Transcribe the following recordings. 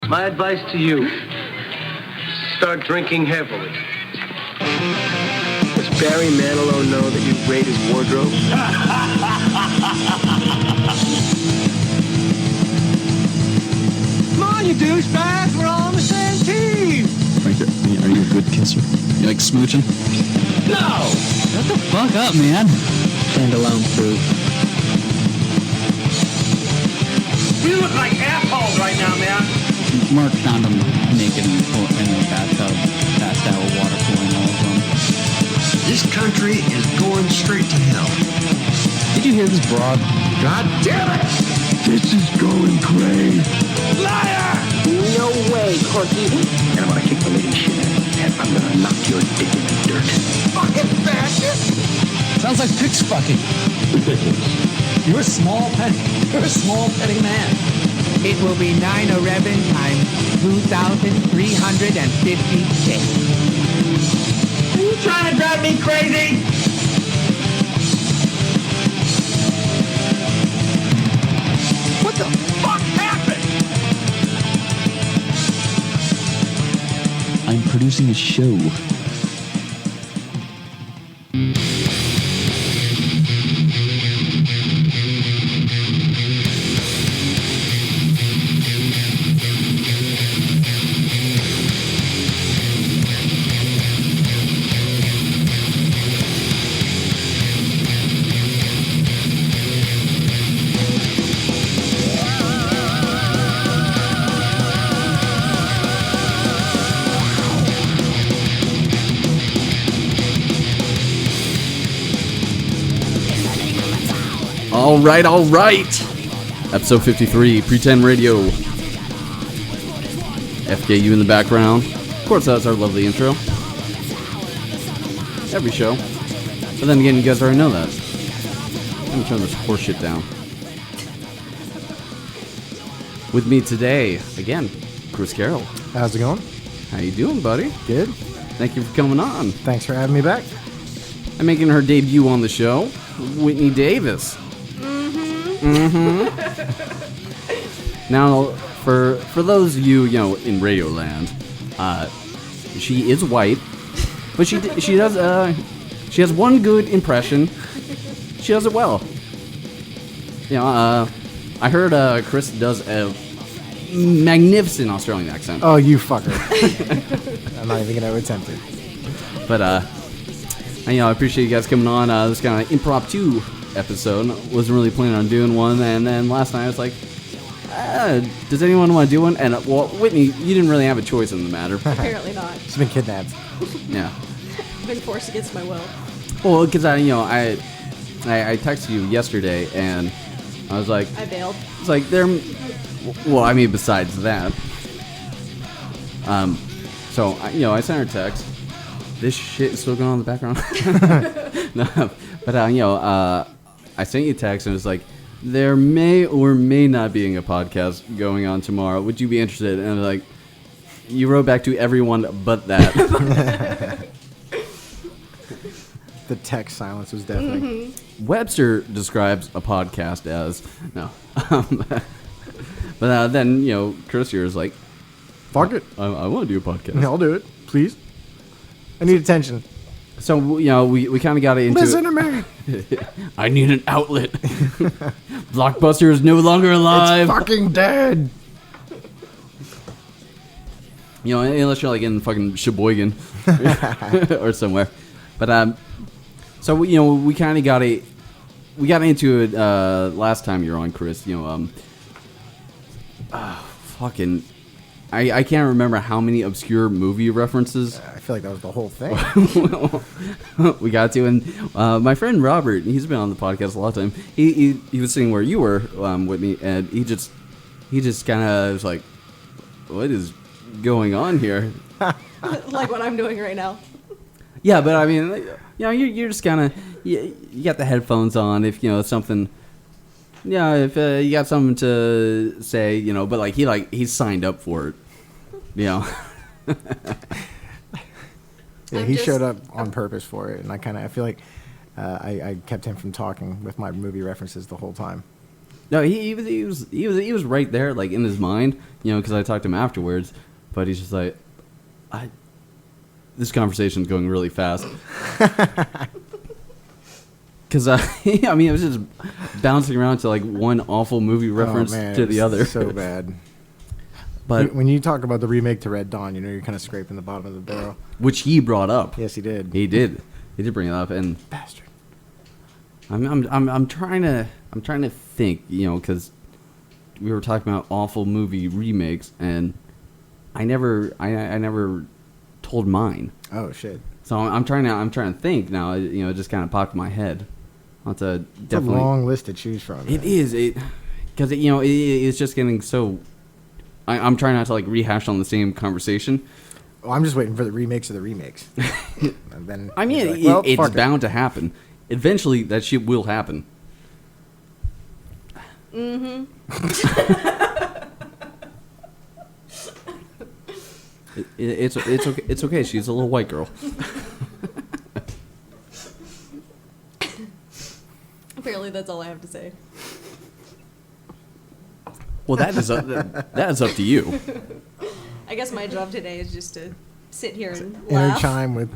My advice to you, start drinking heavily. Does Barry Manilow know that you raid his wardrobe? Come on, you douchebags, we're all on the same team! Are you a good kisser? You like smooching? No! Shut the fuck up, man. Standalone proof. You look like assholes right now, man. Mark found him naked in the bathtub, passed out with water flowing all over him. This country is going straight to hell. Did you hear this broad? God damn it! This is going great. Liar! No way, Corky. And I'm gonna kick the living shit out of your head. I'm gonna knock your dick in the dirt. Fucking fascist! Sounds like pigs fucking. Ridiculous. You're a small petty man. It will be 9/11 times 2,356. Are you trying to drive me crazy? What the fuck happened? I'm producing a show. All right. Episode 53, Pretend Radio. FKU in the background. Of course, that's our lovely intro. Every show. But then again, you guys already know that. Let me turn this horse shit down. With me today, again, Chris Carroll. How's it going? How you doing, buddy? Good. Thank you for coming on. Thanks for having me back. And making her debut on the show, Whitney Davis. Now, for those of you, in Radio Land, she is white, but she has one good impression. She does it well. I heard Chris does a magnificent Australian accent. Oh, you fucker. I'm not even gonna attempt it. But I appreciate you guys coming on. This kind of impromptu episode. Wasn't really planning on doing one, and then last night I was like, does anyone want to do one? And well, Whitney, you didn't really have a choice in the matter. Apparently not. She's been kidnapped. Yeah. Been forced against my will. Well, because I texted you yesterday, and I was like, I bailed. It's like well, I mean, besides that, so I sent her a text. This shit is still going on in the background. No, but I sent you a text and it was like, there may or may not be a podcast going on tomorrow. Would you be interested? And like, you wrote back to everyone but that. The text silence was deafening. Mm-hmm. Webster describes a podcast as no, but then Chris here is like, fuck it. I want to do a podcast. I'll do it, please. I need attention. So we kind of got into Listen to me. I need an outlet. Blockbuster is no longer alive. It's fucking dead. Unless you're like in fucking Sheboygan or somewhere. But so we kind of got into it last time you were on, Chris. Fucking. I can't remember how many obscure movie references. I feel like that was the whole thing. We got to, and my friend Robert, he's been on the podcast a lot of time. He was sitting where you were, Whitney, and he just kind of was like, "What is going on here?" Like what I'm doing right now. Yeah, but I mean, you're just kind of you got the headphones on. If something. Yeah, if you got something to say, but like he's signed up for it, Yeah, he showed up on purpose for it, and I feel like I kept him from talking with my movie references the whole time. No, he was right there, like in his mind, because I talked to him afterwards. But he's just like, this conversation's going really fast. Because I mean, it was just bouncing around to like one awful movie reference to the other. So bad. But when you talk about the remake to Red Dawn, you're kind of scraping the bottom of the barrel. Which he brought up. Yes, he did. He did bring it up, and bastard. I'm trying to think, because we were talking about awful movie remakes, and I never told mine. Oh shit. So I'm trying to think now. It just kind of popped in my head. It's a long list to choose from. It is because it's just getting so. I'm trying not to like rehash on the same conversation. Well, I'm just waiting for the remakes of the remakes. And then I mean, it's bound to happen. Eventually, that shit will happen. Mm-hmm. It's okay. It's okay. She's a little white girl. Apparently, that's all I have to say. Well, that is up to you. I guess my job today is just to sit here and inner laugh. chime with.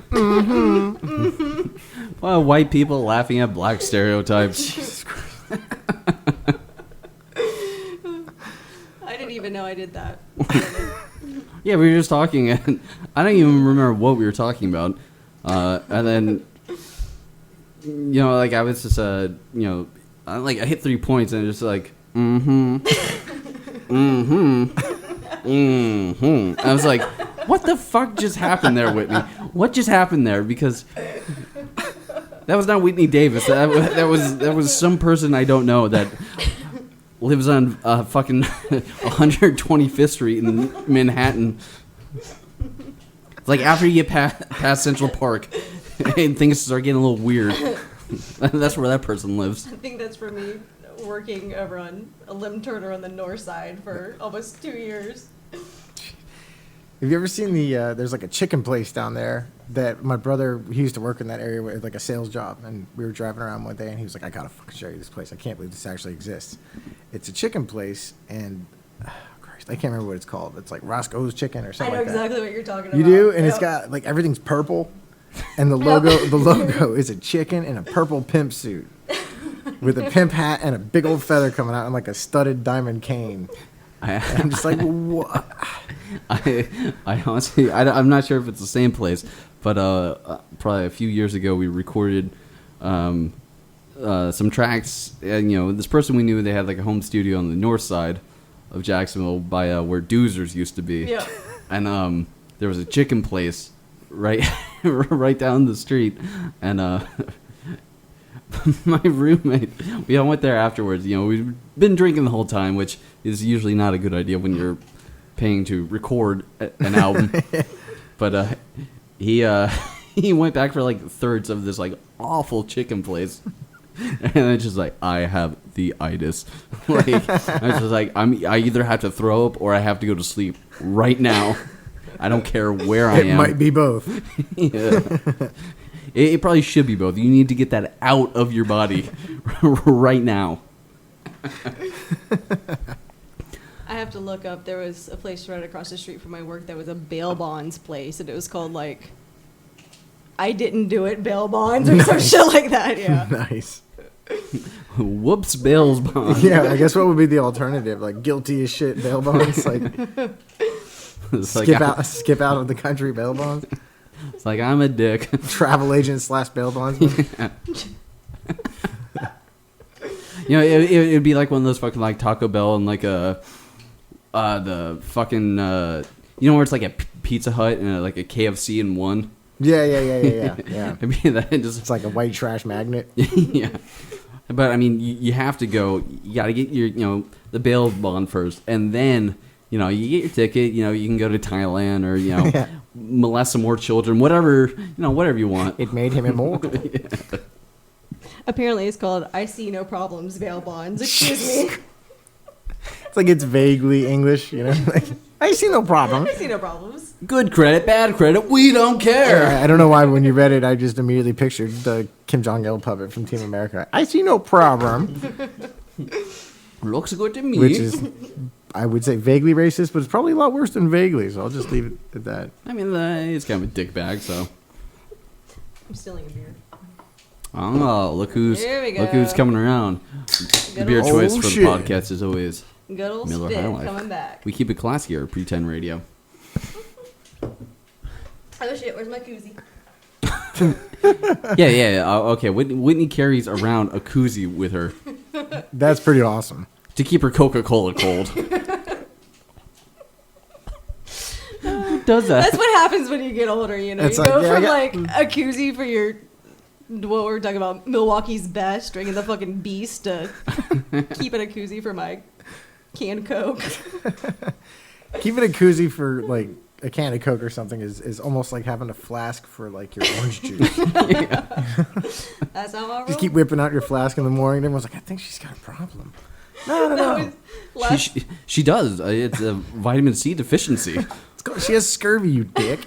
Well, white people laughing at black stereotypes. Jesus Christ. I didn't even know I did that. Yeah, we were just talking, and I don't even remember what we were talking about. And then, like I was just, I hit 3 points, and just like, I was like, what the fuck just happened there, Whitney? What just happened there? Because that was not Whitney Davis. That was some person I don't know that lives on fucking 125th Street in Manhattan. It's like after you get past Central Park, and things start getting a little weird. That's where that person lives. I think that's for me working over on a limb turner on the north side for almost 2 years. Have you ever seen there's like a chicken place down there that my brother, he used to work in that area with like a sales job, and we were driving around one day and he was like, I gotta fucking show you this place. I can't believe this actually exists. It's a chicken place, and Christ, I can't remember what it's called. It's like Roscoe's Chicken or something I know like that. exactly what you're talking about. You do? And Yep. it's got like everything's purple, and the logo is a chicken in a purple pimp suit with a pimp hat and a big old feather coming out and like a studded diamond cane. I'm just like, what? I honestly, I'm not sure if it's the same place, but probably a few years ago we recorded some tracks, and this person we knew, they had like a home studio on the north side of Jacksonville by where Doozers used to be. Yeah. And there was a chicken place right down the street, and my roommate, we all went there afterwards. We've been drinking the whole time, which is usually not a good idea when you're paying to record an album. But he went back for like thirds of this like awful chicken place, and it's just like, I have the itis. Like I was just like, I either have to throw up or I have to go to sleep right now. I don't care where I am. It might be both. Yeah. It probably should be both. You need to get that out of your body right now. I have to look up. There was a place right across the street from my work that was a bail bonds place, and it was called like I Didn't Do It Bail Bonds or some shit like that. Yeah. Nice. Whoops, bail bonds. Yeah, I guess what would be the alternative? Like guilty as shit bail bonds? Like skip out of the country bail bonds? It's like, I'm a dick. Travel agent / bail bondsman. It'd be like one of those fucking like Taco Bell and like the fucking where it's like a Pizza Hut and like a KFC in one. Yeah. I mean, It's like a white trash magnet. Yeah. But I mean, you have to go. You got to get your the bail bond first, and then you get your ticket. You can go to Thailand or Yeah. molest some more children, whatever you want. It made him immortal. Yeah. Apparently, it's called I See No Problems Bail Bonds. Excuse me. It's like it's vaguely English, like, I see no problem. I see no problems. Good credit, bad credit, we don't care. I don't know why when you read it, I just immediately pictured the Kim Jong-il puppet from Team America. I see no problem. Looks good to me. which is, I would say, vaguely racist, but it's probably a lot worse than vaguely. So I'll just leave it at that. I mean, he's kind of a dick bag, so. I'm stealing a beer. Oh, look who's There we who's go. coming around. The beer old- choice Oh, for shit. the podcast is always Good old Miller spit High Life. coming back. We keep it classy here at Pretend Radio. Oh shit, where's my koozie? Yeah. Okay, Whitney carries around a koozie with her That's pretty awesome. to keep her Coca-Cola cold. Who does that? That's what happens when you get older, you know. It's You like, go yeah, I from got- like a koozie for your what we're talking about, Milwaukee's best, drinking the fucking beast, to keeping a koozie for my canned Coke. Keeping a koozie for like a can of Coke or something is almost like having a flask for like your orange juice. That's how I roll. Just keep whipping out your flask in the morning. And everyone's like, I think she's got a problem. No. She does. It's a vitamin C deficiency. She has scurvy, you dick.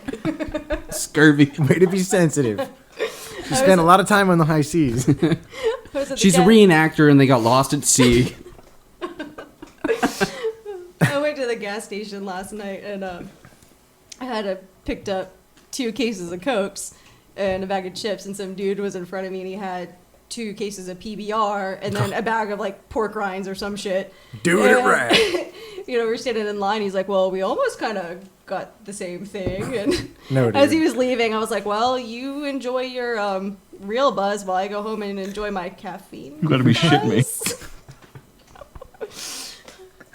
Scurvy. Way to be sensitive. She spent a lot of time on the high seas. She's a reenactor and they got lost at sea. I went to the gas station last night and I had picked up 2 cases of Cokes and a bag of chips, and some dude was in front of me and he had 2 cases of PBR and then a bag of like pork rinds or some shit. Doing it right. You know, we're standing in line. He's like, well, we almost kind of got the same thing. And No, as dude. he was leaving, I was like, well, you enjoy your real buzz while I go home and enjoy my caffeine. You gotta be shitting me.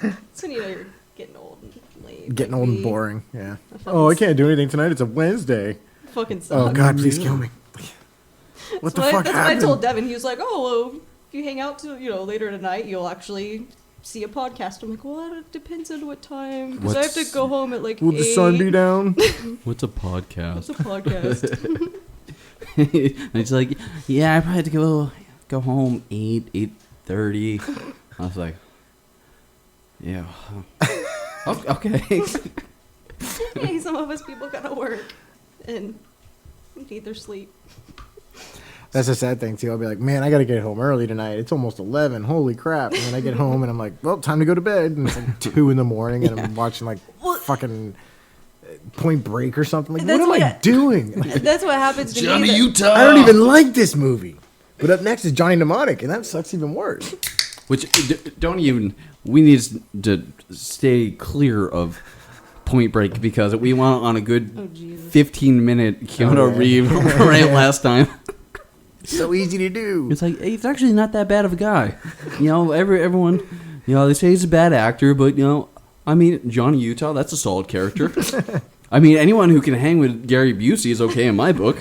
That's when you know you're getting old and late. Getting like old me. and boring. Yeah. I fucking Oh, I can't do anything tonight. It's a Wednesday. Fucking sucks. Oh, God, please kill me. What the fuck That's happened? what I told Devin. He was like, oh, well, if you hang out to, later tonight, you'll actually see a podcast. I'm like, well, it depends on what time. Because I have to go home at like Will 8. the sun be down? What's a podcast? It's a podcast. And it's like, yeah, I probably had to go home 8:30. I was like, yeah. Okay. Hey, some of us people gotta work and need their sleep. That's a sad thing, too. I'll be like, man, I got to get home early tonight. It's almost 11. Holy crap. And then I get home and I'm like, well, time to go to bed. And it's like 2 in the morning and I'm watching like fucking Point Break or something. Like, what am I doing? That's what happens to Johnny me. Utah. I don't even like this movie. But up next is Johnny Mnemonic, and that sucks even worse. Which we need to stay clear of Point Break because we went on a good 15-minute Keanu Reeves rant last time. So easy to do. It's like, hey, he's actually not that bad of a guy. Everyone, they say he's a bad actor, but, I mean, Johnny Utah, that's a solid character. I mean, anyone who can hang with Gary Busey is okay in my book.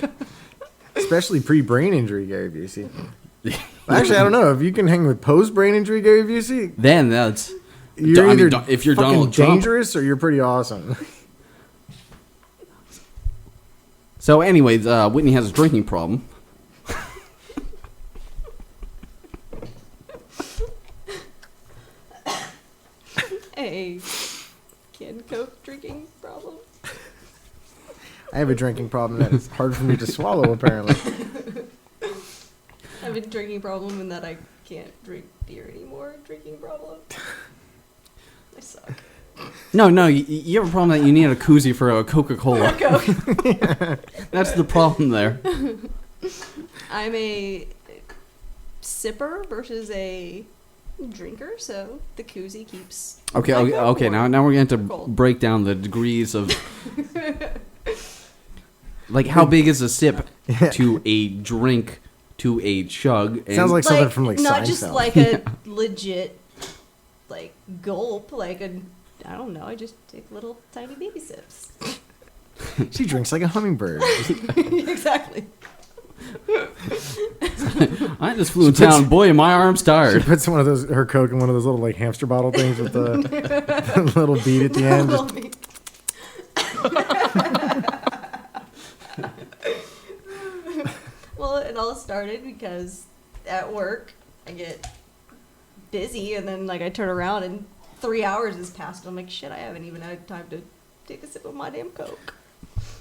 Especially pre-brain injury, Gary Busey. Actually, I don't know. If you can hang with post-brain injury, Gary Busey, Then that's... you're I mean, either if you're fucking Donald Trump. dangerous or you're pretty awesome. So anyways, Whitney has a drinking problem. A canned Coke drinking problem. I have a drinking problem that is hard for me to swallow, apparently. I have a drinking problem in that I can't drink beer anymore. Drinking problem. I suck. No, you have a problem that you need a koozie for a Coca-Cola. That's the problem there. I'm a sipper versus a drinker, so the koozie keeps. Okay. Now we're going to break down the degrees of, like, how big is a sip to a drink to a chug? And Sounds like something from like not Seinfeld. just like a legit like gulp, like a I don't know. I just take little tiny baby sips. She drinks like a hummingbird. Exactly. I just flew in town. Boy, my arm's She tired. puts her Coke in one of those little like hamster bottle things with the little bead at the end. Well, it all started because at work I get busy and then like I turn around and 3 hours has passed. And I'm like, shit, I haven't even had time to take a sip of my damn Coke.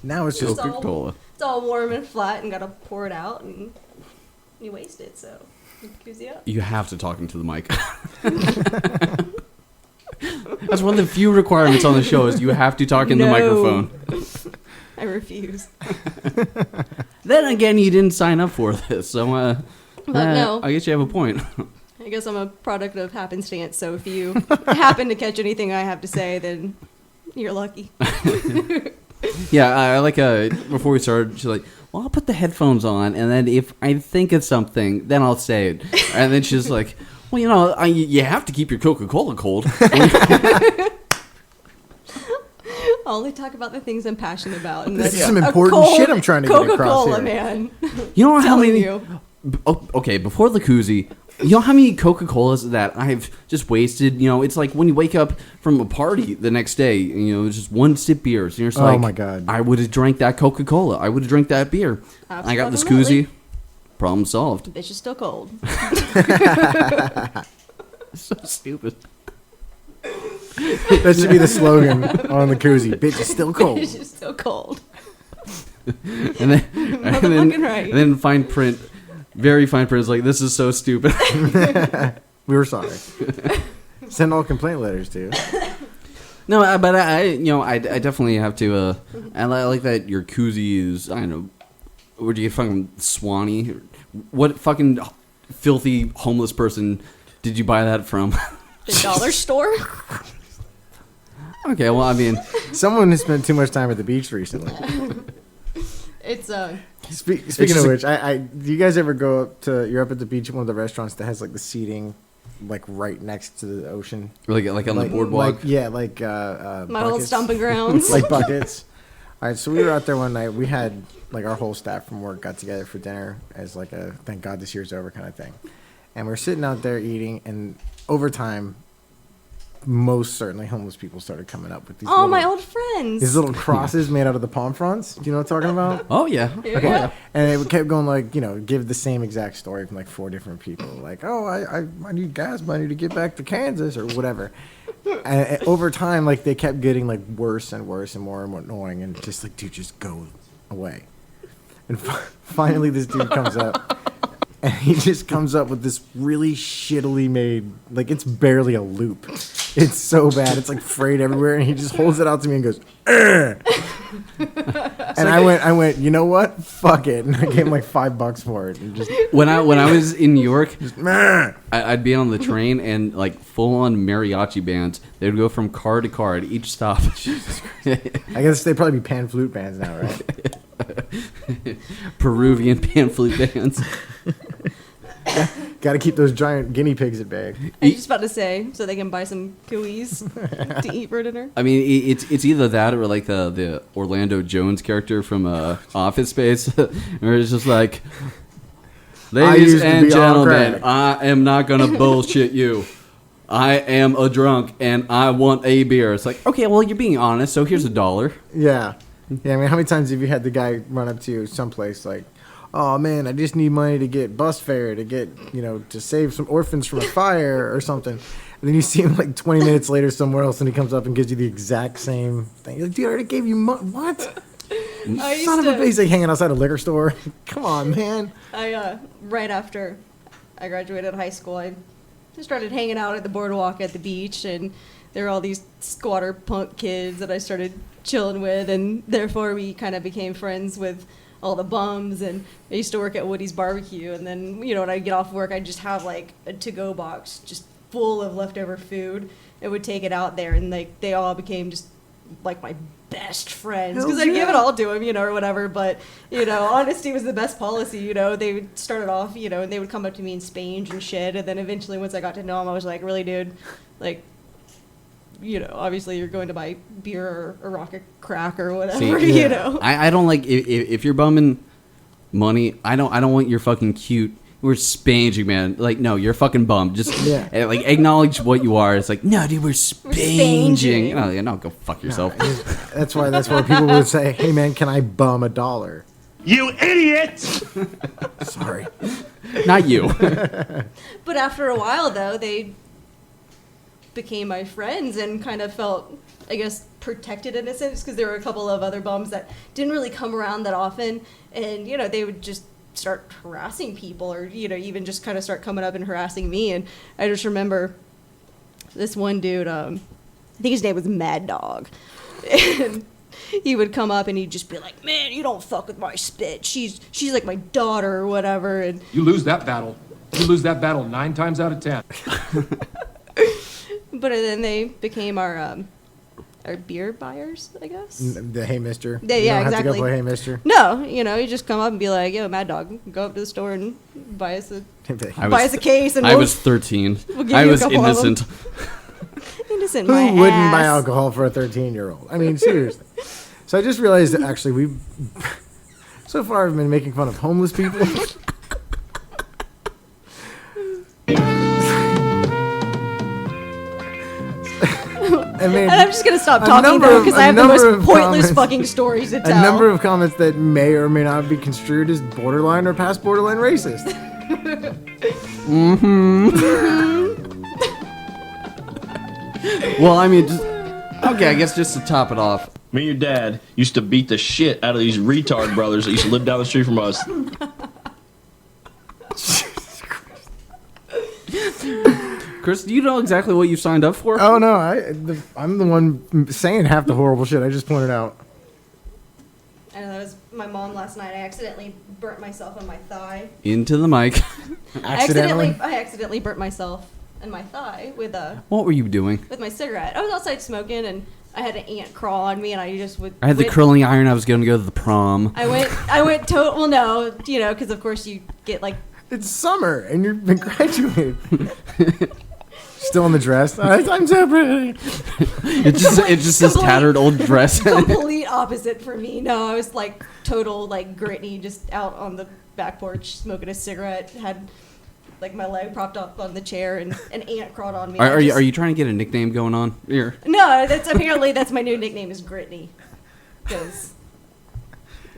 Now it's just Coca-Cola. It's all warm and flat and gotta pour it out and you waste it. So Koozie up. You have to talk into the mic. That's one of the few requirements on the show is you have to talk in the microphone. I refuse. Then again, you didn't sign up for this, so no. I guess you have a point. I guess I'm a product of happenstance, so if you happen to catch anything I have to say, then you're lucky. Yeah, I like before we started, she's like, well, I'll put the headphones on, and then if I think of something, then I'll say it. And then she's like, well, you know, you have to keep your Coca-Cola cold. I'll only talk about the things I'm passionate about. And This that's is some a important cold shit I'm trying to get across Coca-Cola, here. man. You know how Telling many... you. Oh, okay, before the koozie, you know how many Coca-Colas that I've just wasted? You know, it's like when you wake up from a party the next day, and, you know, it's just one sip beers, and you're just like, my God. I would have drank that Coca-Cola. I would have drank that beer. I got this Absolutely. koozie. Problem solved. Bitch is still cold. So stupid. That should be the slogan on the koozie. Bitch is still cold. Bitch is still cold. And then, Motherfucking right. and then fine print, very fine print is like, this is so stupid. We were sorry. Send all complaint letters to. No, but I definitely have to. I like that your koozie is. I don't know. Where'd you get fucking Swanee? What fucking filthy homeless person did you buy that from? The dollar store? Okay, well, I mean, Someone has spent too much time at the beach recently. It's Speaking just of which, do you guys ever go up to? You're up at the beach at one of the restaurants that has like the seating, like right next to the ocean. like on the boardwalk. my my old buckets. stomping grounds. Like buckets. All right, so we were out there one night. We had like our whole staff from work got together for dinner as like a thank God this year's over kind of thing, and we're sitting out there eating. And over time, most certainly homeless people started coming up with these. Oh, little, my old friends. These little crosses made out of the palm fronds. Do you know what I'm talking about? Oh yeah. Yeah. Okay. And it kept going like, give the same exact story from like 4 different people. Like, oh, I need gas money to get back to Kansas or whatever. And over time, like they kept getting like worse and worse and more annoying and just like, dude, just go away. And finally this dude comes up and he just comes up with this really shittily made, like it's barely a loop. It's so bad. It's like frayed everywhere. And he just holds it out to me and goes, "Ugh." And I went, you know what? Fuck it. And I gave him like $5 for it. And just When I was in New York, "Meh." I'd be on the train and like full on mariachi bands. They would go from car to car at each stop. I guess they'd probably be pan flute bands now, right? Peruvian pan flute bands. Got to keep those giant guinea pigs at bay. I was just about to say, so they can buy some gooeyes to eat for dinner. I mean, it's either that or like the Orlando Jones character from Office Space, where it's just like, ladies used to and be on gentlemen, crack." I am not gonna bullshit you. I am a drunk and I want a beer. It's like, okay, well, you're being honest, so here's $1. Yeah. Yeah, I mean, how many times have you had the guy run up to you someplace like, oh, man, I just need money to get bus fare, to get, to save some orphans from a fire or something. And then you see him like 20 minutes later somewhere else and he comes up and gives you the exact same thing. You're like, dude, I already gave you money. What? I Son of a used bitch, like hanging outside a liquor store. Come on, man. right after I graduated high school, I just started hanging out at the boardwalk at the beach, and there were all these squatter punk kids that I started chilling with, and therefore we kind of became friends with all the bums. And I used to work at Woody's Barbecue, and then when I get off work, I'd just have like a to-go box just full of leftover food and would take it out there, and like they all became just like my best friends because I'd give it all to them, or whatever. But honesty was the best policy. They would start it off, and they would come up to me in Spain and shit, and then eventually once I got to know them, I was like, really, dude, like, obviously you're going to buy beer or a rock of crack or whatever. See, I don't like if you're bumming money. I don't want your fucking cute. We're spanging, man. Like, no, you're fucking bummed. Just like acknowledge what you are. It's like, no, dude, we're spanging. No, go fuck yourself. That's why people would say, hey, man, can I bum $1? You idiot! Sorry. Not you. But after a while, though, they became my friends and kind of felt, I guess, protected in a sense, because there were a couple of other bums that didn't really come around that often, and they would just start harassing people, or even just kind of start coming up and harassing me. And I just remember this one dude, I think his name was Mad Dog, and he would come up and he'd just be like, "Man, you don't fuck with my spit. She's like my daughter," or whatever. And you lose that battle. You lose that battle 9 times out of 10. But then they became our beer buyers, I guess. The Hey Mister. Yeah, you don't exactly. have to go play Hey Mister. No, you just come up and be like, "Yo, Mad Dog, go up to the store and buy us a case." And I was 13. We'll give I you a was couple of 'em. innocent. Innocent, Who my wouldn't ass. buy alcohol for a 13-year-old? I mean, seriously. So I just realized that actually so far I've been making fun of homeless people. And I'm just gonna stop talking though, because I have the most pointless fucking stories to tell. A number of comments that may or may not be construed as borderline or past borderline racist. Well, I mean, okay, I guess just to top it off. Me and your dad used to beat the shit out of these retard brothers that used to live down the street from us. Chris, do you know exactly what you signed up for? Oh no, I'm the one saying half the horrible shit I just pointed out. I know that was my mom last night. I accidentally burnt myself on my thigh. Into the mic. I accidentally burnt myself in my thigh with What were you doing? with my cigarette. I was outside smoking and I had an ant crawl on me, and I just would. I had the curling iron. I was going to go to the prom. I went well, no, because of course you get like. It's summer and you've been graduated. Still in the dress. I'm so pretty. It's just this tattered old dress. Complete opposite for me. No, I was like total like Whitney, just out on the back porch smoking a cigarette. Had like my leg propped up on the chair, and an ant crawled on me. Are you trying to get a nickname going on here? No, that's my new nickname is Whitney, because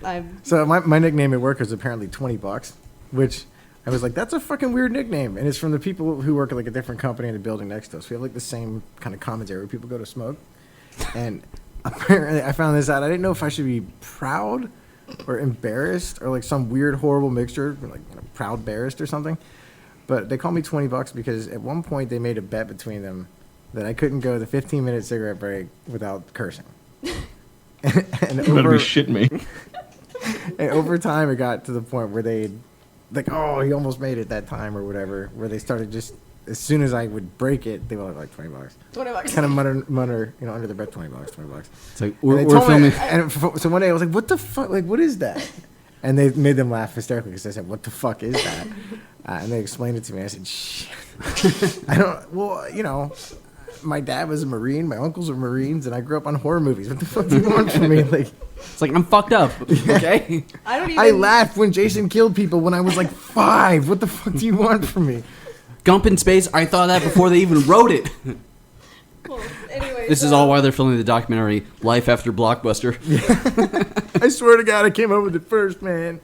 I'm. So my nickname at work is apparently $20, which. I was like, that's a fucking weird nickname. And it's from the people who work at like a different company in the building next to us. We have like the same kind of commons area where people go to smoke. And apparently I found this out. I didn't know if I should be proud or embarrassed or like some weird, horrible mixture, like proud embarrassed or something. But they call me $20 because at one point they made a bet between them that I couldn't go the 15-minute cigarette break without cursing. You better be shitting me. And over time it got to the point where they like, oh, he almost made it that time or whatever, where they started just, as soon as I would break it, they were like $20. $20. Kind of mutter, under their breath, $20. It's like, we're filming. So one day I was like, what the fuck, like, what is that? And they made them laugh hysterically because I said, what the fuck is that? And they explained it to me. I said, shit. My dad was a Marine, my uncles were Marines, and I grew up on horror movies. What the fuck do you want from me? Like, it's like, I'm fucked up, okay? I laughed when Jason killed people when I was like 5. What the fuck do you want from me? Gump in Space, I thought that before they even wrote it. Well, anyway, This is all why they're filming the documentary Life After Blockbuster. I swear to God, I came up with it first, man.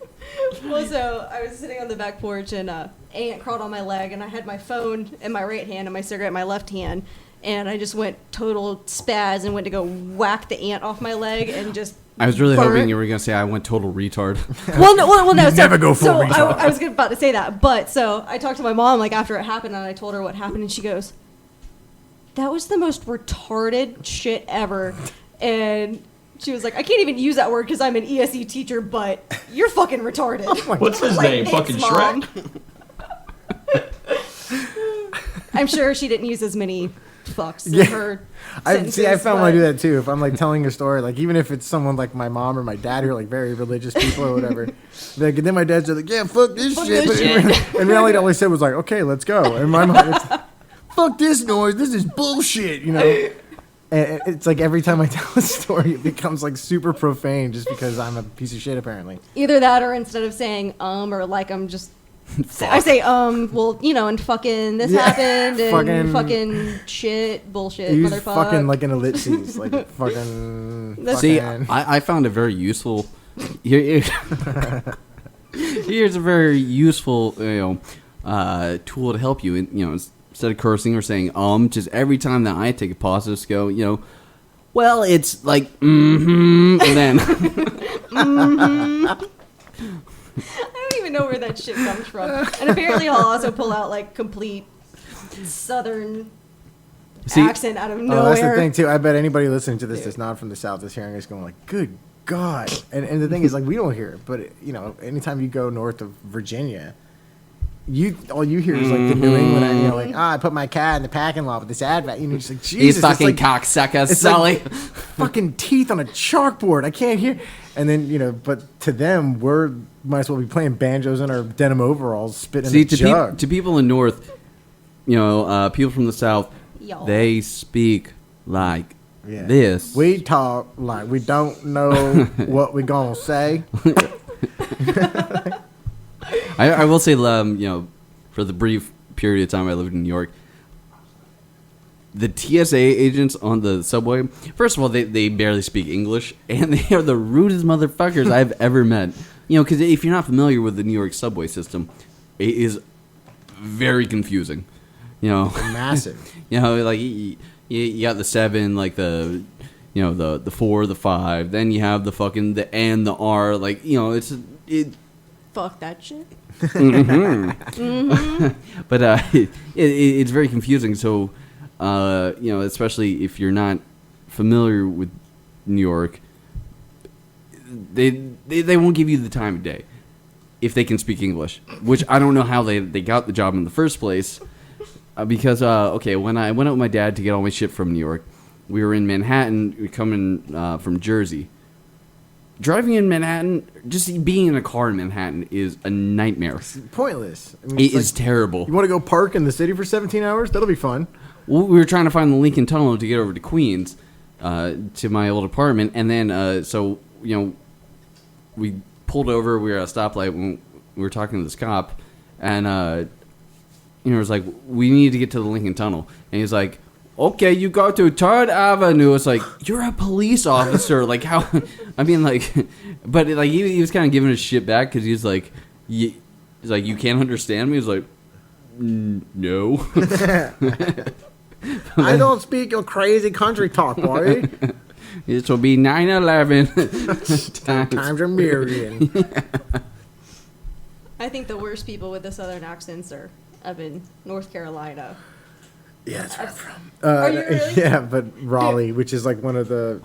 Well, so I was sitting on the back porch, and an ant crawled on my leg, and I had my phone in my right hand and my cigarette in my left hand. And I just went total spaz and went to go whack the ant off my leg and just. I was really hoping you were going to say I went total retard. Well, no. Never go full retard. I was about to say that, but so I talked to my mom like after it happened, and I told her what happened, and she goes, "That was the most retarded shit ever," and she was like, "I can't even use that word because I'm an ESE teacher, but you're fucking retarded." What's his name? Fucking Mom. Shrek? I'm sure she didn't use as many fucks in her sentences. I found when I do that too. If I'm like telling a story, like even if it's someone like my mom or my dad who are like very religious people or whatever, like, and then my dad's like, yeah, fuck this shit. And reality, all he said was like, okay, let's go. And my mom, it's, fuck this noise. This is bullshit, And it's like every time I tell a story, it becomes like super profane just because I'm a piece of shit apparently. Either that, or instead of saying or like I'm just. I say well, and fucking this happened and fucking shit, bullshit, Use motherfucker. fucking like an ellipses, like fucking. See, I found it very useful. Here's a very useful, tool to help you. Instead of cursing or saying just every time that I take a pause, just go, well, it's like and then. I don't even know where that shit comes from. And apparently I'll also pull out like complete southern accent out of nowhere. Oh, that's the thing too. I bet anybody listening to this that's not from the South is hearing this going like, good God. And the thing is, like, we don't hear it, but anytime you go north of Virginia, all you hear is like the New England, like, I put my cat in the parking lot with this advert. Just like, Jesus, He's fucking like, cocksucker, Sully. like fucking teeth on a chalkboard. I can't hear. And then but to them, might as well be playing banjos in our denim overalls, spitting in a jug. To people in North, people from the South, Y'all. they speak like this. We talk like we don't know what we're gonna say. I will say, for the brief period of time I lived in New York, the TSA agents on the subway, first of all, they barely speak English, and they are the rudest motherfuckers I've ever met. Because if you're not familiar with the New York subway system, it is very confusing. Massive. Like you got the 7, like the 4, the 5. Then you have the fucking the N, the R. Like Fuck that shit. But it's very confusing. So especially if you're not familiar with New York, they won't give you the time of day if they can speak English, which I don't know how they got the job in the first place. Because when I went out with my dad to get all my shit from New York, we were in Manhattan. We coming from Jersey. Driving in Manhattan, just being in a car in Manhattan is a nightmare. It's pointless. It is terrible. You want to go park in the city for 17 hours? That'll be fun. Well, we were trying to find the Lincoln Tunnel to get over to Queens, to my old apartment, and then we pulled over. We were at a stoplight when we were talking to this cop, and it was like, we need to get to the Lincoln Tunnel, and he's like, okay, you go to 3rd Avenue. It's like, you're a police officer. Like, how? I mean, like, but like he was kind of giving his shit back because he's like, he's like, you can't understand me. He's like, no. I don't speak your crazy country talk, boy. This will be 9/11. Times are myriad. I think the worst people with the southern accents are up in North Carolina. Yeah, that's where I'm from. Are you really? Yeah, but Raleigh, which is like one of the,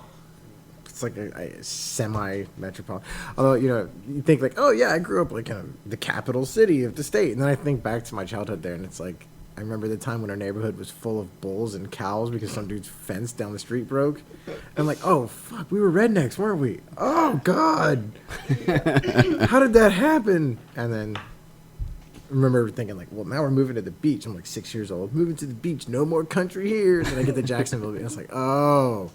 it's like a semi-metropolitan. Although, you think like, oh yeah, I grew up like in the capital city of the state. And then I think back to my childhood there, and it's like, I remember the time when our neighborhood was full of bulls and cows because some dude's fence down the street broke. And I'm like, oh fuck, we were rednecks, weren't we? Oh God. How did that happen? And then I remember thinking like, well, now we're moving to the beach. I'm like 6 years old. Moving to the beach. No more country here. And then I get to Jacksonville. And it's like, oh.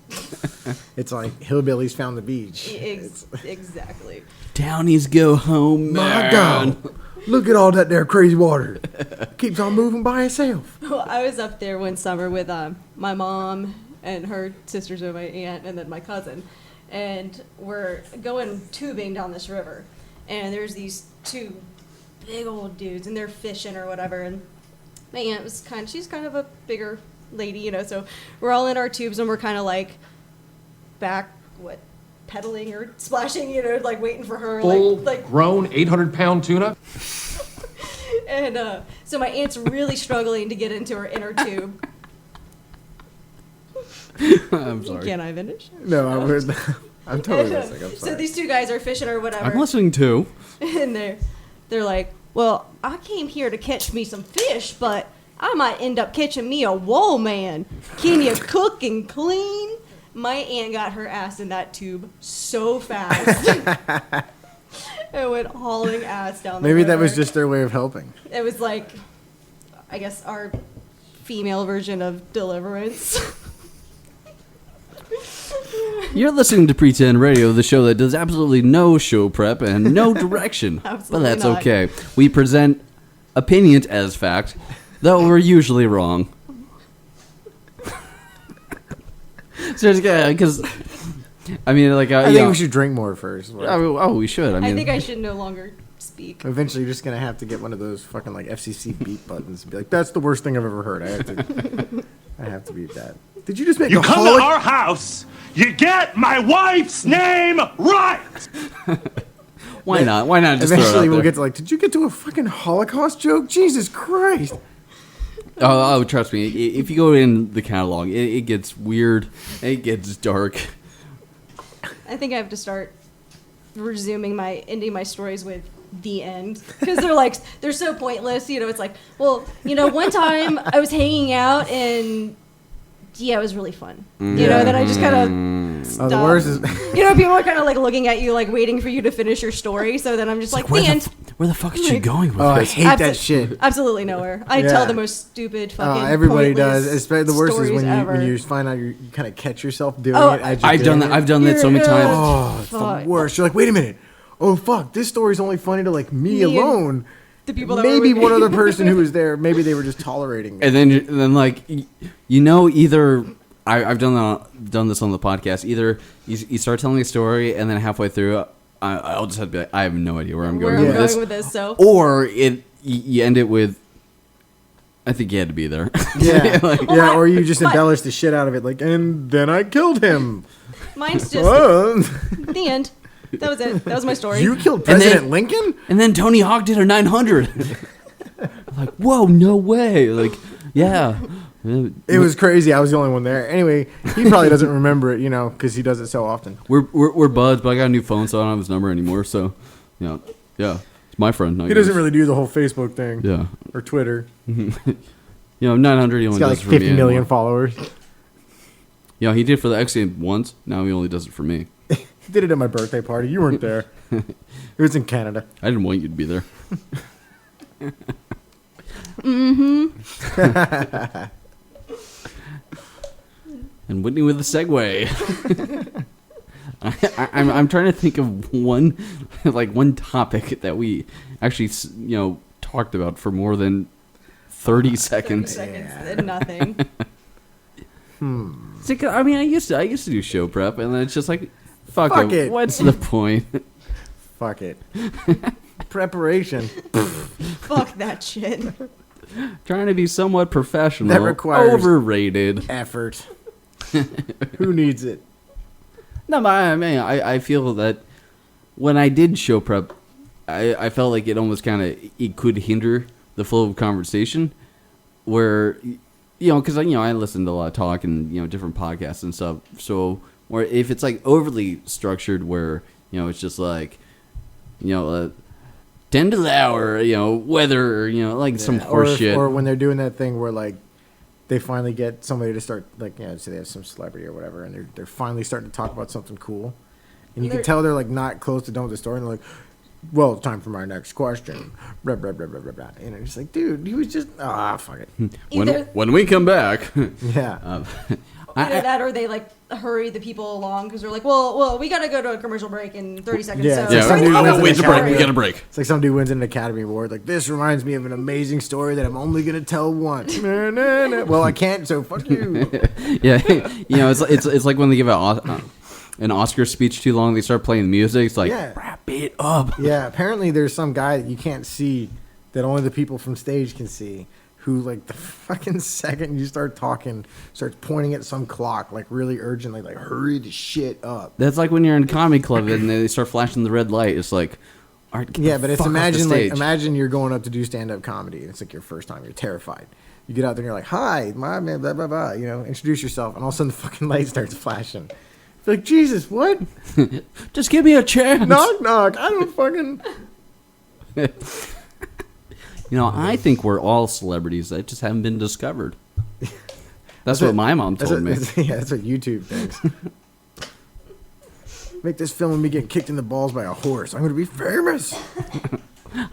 It's like hillbillies found the beach. Exactly. Townies go home, My man. God. Look at all that there crazy water. Keeps on moving by itself. Well, I was up there one summer with my mom and her sisters and my aunt and then my cousin. And we're going tubing down this river. And there's these two big old dudes and they're fishing or whatever, and my aunt was she's kind of a bigger lady, so we're all in our tubes and we're kind of like pedaling or splashing, like waiting for her, like grown 800-pound tuna. And so my aunt's really struggling to get into her inner tube. I'm sorry. Can I finish? No, I'm totally listening. I'm sorry. So these two guys are fishing or whatever. I'm listening too. And they're like, well, I came here to catch me some fish, but I might end up catching me a whoa man. Can you cook and clean? My aunt got her ass in that tube so fast. It went hauling ass down the Maybe river. that was just their way of helping. It was like, I guess, our female version of Deliverance. You're listening to Pretend Radio, the show that does absolutely no show prep and no direction. Absolutely but that's not. okay. We present opinions as fact, though we're usually wrong. So, because, I mean, like, I think we should drink more first. We should. I think I should no longer speak. Eventually, you're just gonna have to get one of those fucking like FCC beep buttons and be like, "That's the worst thing I've ever heard." I have to beat that. Did you just make You a come to our house, you get my wife's name right. Why not? Why not just throw it Eventually out we'll there? get to like, did you get to a fucking Holocaust joke? Jesus Christ. Oh, trust me. If you go in the catalog, it gets weird. It gets dark. I think I have to start ending my stories with the end, because they're so pointless. It's like, well, one time I was hanging out and it was really fun. Then I just kind of stop. The worst is People are kind of like looking at you, like waiting for you to finish your story. So then I'm just like, the end. Where the fuck is she going with I this? hate that shit. Absolutely nowhere. I tell the most stupid fucking. Everybody pointless does. Especially the worst is when stories you ever. find out you kind of catch yourself doing Oh, it. As you're I've done doing that. it. I've done that so many times. Oh, it's the worst. You're like, wait a minute. Oh fuck, this story's only funny to like me and alone. The people that Maybe were one other person who was there. Maybe they were just tolerating it. And then like, either I've done this on the podcast. Either you start telling a story, and then halfway through, I'll just have to be like, I have no idea where I'm going with this. So, or you end it with, I think you had to be there. Yeah, Like- or you just embellish the shit out of it, like, and then I killed him. mine's just Oh. the end. That was it. That was my story. You killed President Lincoln? And then Tony Hawk did a 900. I'm like, whoa, no way. Like, yeah. It was crazy. I was the only one there. Anyway, he probably doesn't remember it, because he does it so often. We're buds, but I got a new phone, so I don't have his number anymore. So, yeah, it's my friend. Not He doesn't yours. really do the whole Facebook thing. Yeah. Or Twitter. 900. He only He's got like does it for 50 me million anymore. followers. He did for the X game once. Now he only does it for me. He did it at my birthday party. You weren't there. It was in Canada. I didn't want you to be there. And Whitney with the segue. I'm trying to think of one topic that we actually talked about for more than 30 seconds. 30 seconds and nothing. It's like, I used to do show prep, and then it's just like, fuck it. it. What's the point? Fuck it. Preparation. Fuck that shit. Trying to be somewhat professional. That requires overrated. Effort. Who needs it? No, but I feel that when I did show prep, I felt like it almost it could hinder the flow of conversation, where, because I listened to a lot of talk and, different podcasts and stuff. So, where if it's like overly structured, where, it's just like, 10 to the hour, weather, like some horse shit. Or when they're doing that thing where like they finally get somebody to start, like, say they have some celebrity or whatever, and they're finally starting to talk about something cool, and you can tell they're like not close to done with the story, and they're like, well, time for my next question. Blah, blah, blah, blah, blah, blah. And it's like, dude, he was just, fuck it. When we come back. Yeah. Either that or they like hurry the people along because they're like, well, we gotta go to a commercial break in 30 seconds. Yeah, So it's like some dude wins an wait to break. Academy- We got a break. It's like some dude wins an Academy Award. Like, this reminds me of an amazing story that I'm only gonna tell once. Nah, nah, nah. Well, I can't, so fuck you. Yeah, it's like when they give an Oscar speech too long, they start playing the music. It's like, wrap it up. Yeah, apparently there's some guy that you can't see that only the people from stage can see, who, like, the fucking second you start talking, starts pointing at some clock, like, really urgently, like, hurry the shit up. That's like when you're in a comedy club and they start flashing the red light. It's like, all right, get Yeah, the but it's fuck off the stage. imagine you're going up to do stand-up comedy. It's like your first time. You're terrified. You get out there and you're like, hi, my man, blah, blah, blah. Introduce yourself. And all of a sudden the fucking light starts flashing. You're like, Jesus, what? Just give me a chance. Knock, knock. I don't fucking... I think we're all celebrities that just haven't been discovered. That's what my mom told me. Yeah, that's what YouTube thinks. Make this film of me getting kicked in the balls by a horse. I'm going to be famous.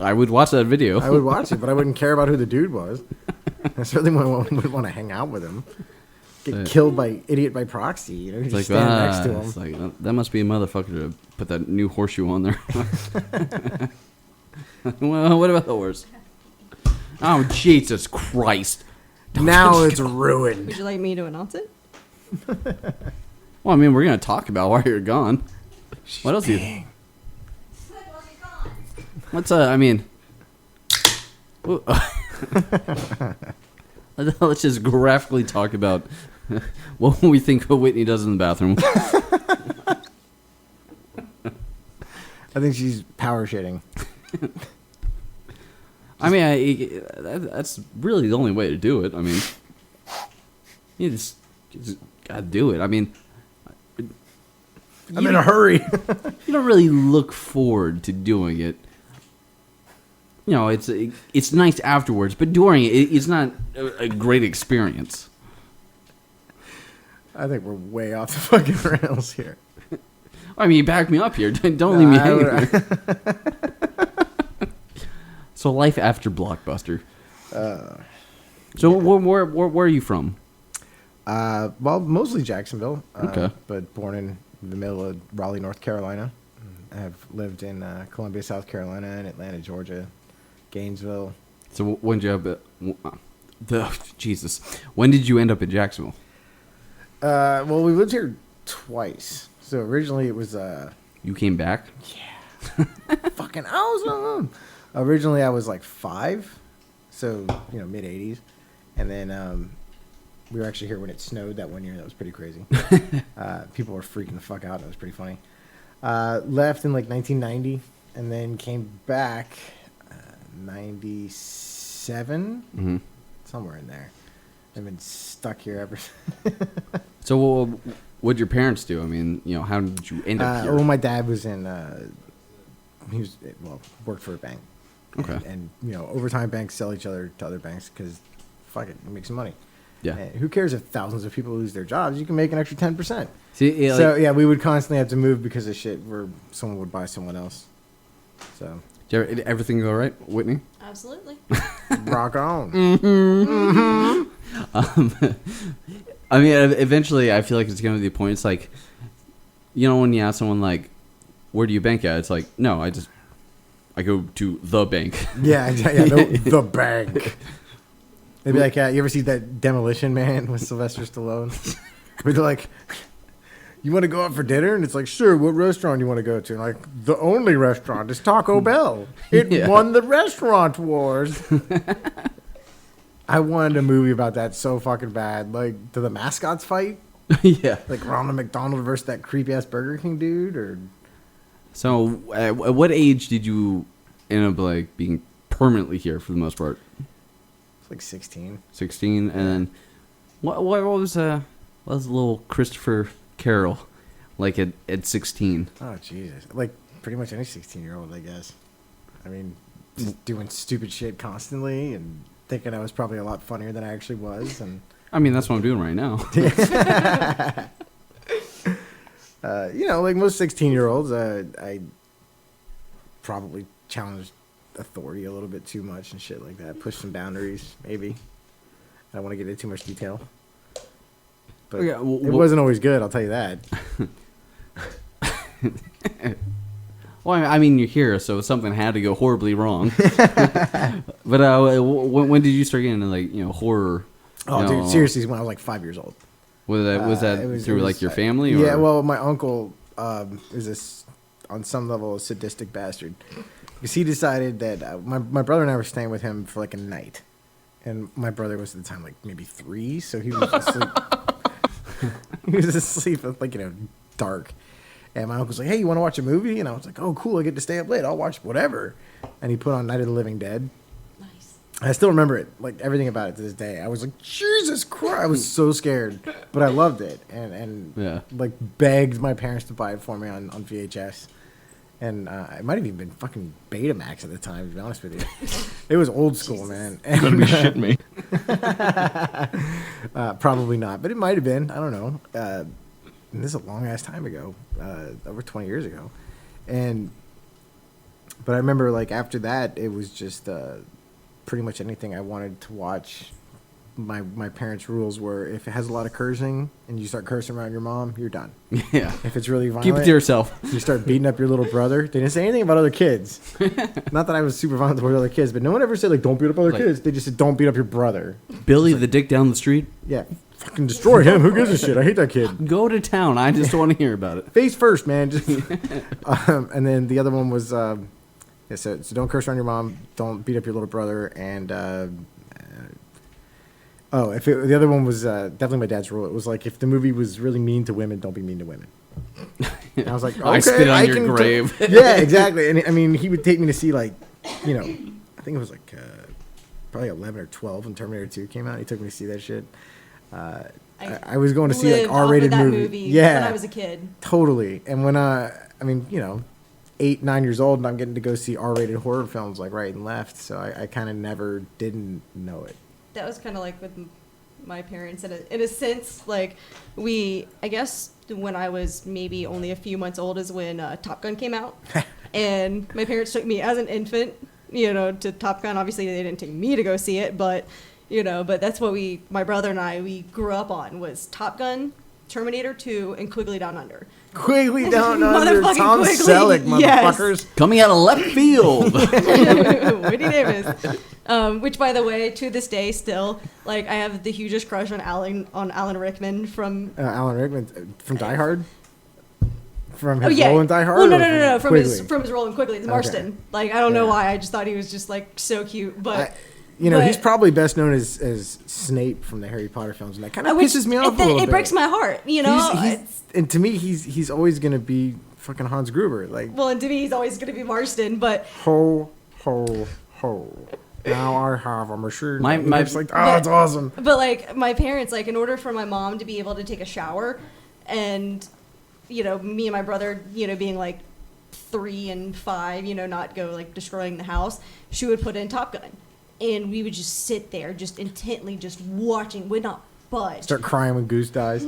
I would watch that video. I would watch it, but I wouldn't care about who the dude was. I certainly would want to hang out with him. Get killed by idiot by proxy. It's Just like, stand next to him. it's like, that must be a motherfucker to put that new horseshoe on there. Well, what about the horse? Oh, Jesus Christ. Now it's ruined. Would you like me to announce it? Well, we're going to talk about while you're gone. What else do you... What's, let's just graphically talk about what we think Whitney does in the bathroom. I think she's power shitting. I mean, that's really the only way to do it. I mean, you just gotta do it. I mean, I'm in a hurry. you don't really look forward to doing it. You know, it's nice afterwards, but during it's not a great experience. I think we're way off the fucking rails here. I mean, you back me up here. Don't leave me hanging. So life after Blockbuster. So where are you from? Well, mostly Jacksonville. Okay. But born in the middle of Raleigh, North Carolina. I've lived in Columbia, South Carolina, and Atlanta, Georgia, Gainesville. So when did you when did you end up in Jacksonville? Well, we lived here twice. So originally it was You came back? Yeah. Fucking awesome. Originally I was like 5, so mid 80s, and then we were actually here when it snowed that one year. That was pretty crazy. People were freaking the fuck out. It was pretty funny. Left in like 1990, and then came back 97, somewhere in there. I've been stuck here ever since. So what did your parents do? I mean, how did you end up here? Well, my dad was worked for a bank. Okay. And overtime banks sell each other to other banks because, fuck it makes some money. Yeah. And who cares if thousands of people lose their jobs? You can make an extra 10%. See, So we would constantly have to move because of shit where someone would buy someone else. So. Did everything go right, Whitney? Absolutely. Rock on. I mean, eventually, I feel like it's going to be the point. It's like, when you ask someone like, "Where do you bank at?" It's like, no, I go to the bank. Yeah, the bank. They'd be like, you ever see that Demolition Man with Sylvester Stallone? Where they're like, you want to go out for dinner? And it's like, sure, what restaurant do you want to go to? And like, the only restaurant is Taco Bell. It won the restaurant wars. I wanted a movie about that so fucking bad. Like, do the mascots fight? Yeah. Like Ronald McDonald versus that creepy-ass Burger King dude? Or So, at what age did you end up, like, being permanently here for the most part? It's like 16. 16, and then what was little Christopher Carroll like at 16? Oh, Jesus. Like, pretty much any 16-year-old, I guess. I mean, just doing stupid shit constantly and thinking I was probably a lot funnier than I actually was. And I mean, that's what I'm doing right now. Like most 16-year-olds, I probably challenged authority a little bit too much and shit like that. Pushed some boundaries, maybe. I don't want to get into too much detail. But Yeah, it wasn't always good, I'll tell you that. Well, I mean, you're here, so something had to go horribly wrong. But when did you start getting into horror? Oh, dude, seriously, when I was like 5 years old. Was that through like your family? Or? Yeah, well, my uncle is on some level a sadistic bastard. Because he decided that my brother and I were staying with him for like a night, and my brother was at the time like maybe 3, so he was asleep. He was asleep at dark. And my uncle's like, "Hey, you want to watch a movie?" And I was like, "Oh, cool! I get to stay up late. I'll watch whatever." And he put on Night of the Living Dead. Nice. I still remember it, like everything about it to this day. I was like, Jesus Christ! I was so scared, but I loved it, and like begged my parents to buy it for me on VHS. And it might have even been fucking Betamax at the time, to be honest with you. It was old school, man. You're gonna be shitting me. Probably not, but it might have been. I don't know. And this is a long ass time ago, over 20 years ago, but I remember like after that, it was just pretty much anything I wanted to watch. My parents' rules were if it has a lot of cursing and you start cursing around your mom, you're done. Yeah. If it's really violent, Keep it to yourself. You start beating up your little brother. They didn't say anything about other kids. Not that I was super violent towards other kids, but no one ever said like don't beat up other kids. They just said don't beat up your brother. Billy the dick down the street. Yeah. Fucking destroy him. Who gives a shit? I hate that kid. Go to town. I just don't want to hear about it. Face first, man. Just, and then the other one was, so don't curse around your mom. Don't beat up your little brother. And, the other one was definitely my dad's rule. It was like if the movie was really mean to women, don't be mean to women. And I was like, okay, I spit on your can grave. Yeah, exactly. And I mean, he would take me to see like, you know, I think it was like probably 11 or 12 when Terminator 2 came out. He took me to see that shit. I was going to see like lived off of R-rated that movie. movie Yeah, when I was a kid. Totally. And when I mean, you know, 8, 9 years old, and I'm getting to go see R-rated horror films like right and left. So I kind of never didn't know it. That was kind of like with my parents in a sense. Like I guess when I was maybe only a few months old is when Top Gun came out, and my parents took me as an infant, you know, to Top Gun. Obviously, they didn't take me to go see it, but you know, but that's what my brother and I, we grew up on was Top Gun, Terminator 2, and Quigley Down Under. Quigley Down Under, Motherfucking Tom Quigley, Selleck, motherfuckers. yes. Coming out of left field. Whitney Davis. Which, by the way, to this day, still, like, I have the hugest crush on Alan Rickman from... Alan Rickman from Die Hard? From Oh, his yeah. role in Die Hard? Well, no, or no, no, no, from Quigley? his role in Quigley. It's Okay. Marston. Like, I don't know Yeah. why. I just thought he was just, like, so cute. But... You know, but- he's probably best known as Snape from the Harry Potter films, and that kind of which- pisses me off a little bit. It breaks my heart, you know? And to me, he's always going to be fucking Hans Gruber. Like, Well, and to me, he's always going to be Marston, but... ho, ho, ho. Now I have a machine. My- And it's like, oh, it's awesome. But, like, my parents, like, in order for my mom to be able to take a shower, and, you know, me and my brother, you know, being, like, 3 and 5, you know, not go, like, destroying the house, she would put in Top Gun. And we would just sit there, just intently, just watching, would not budge. Start crying when Goose dies.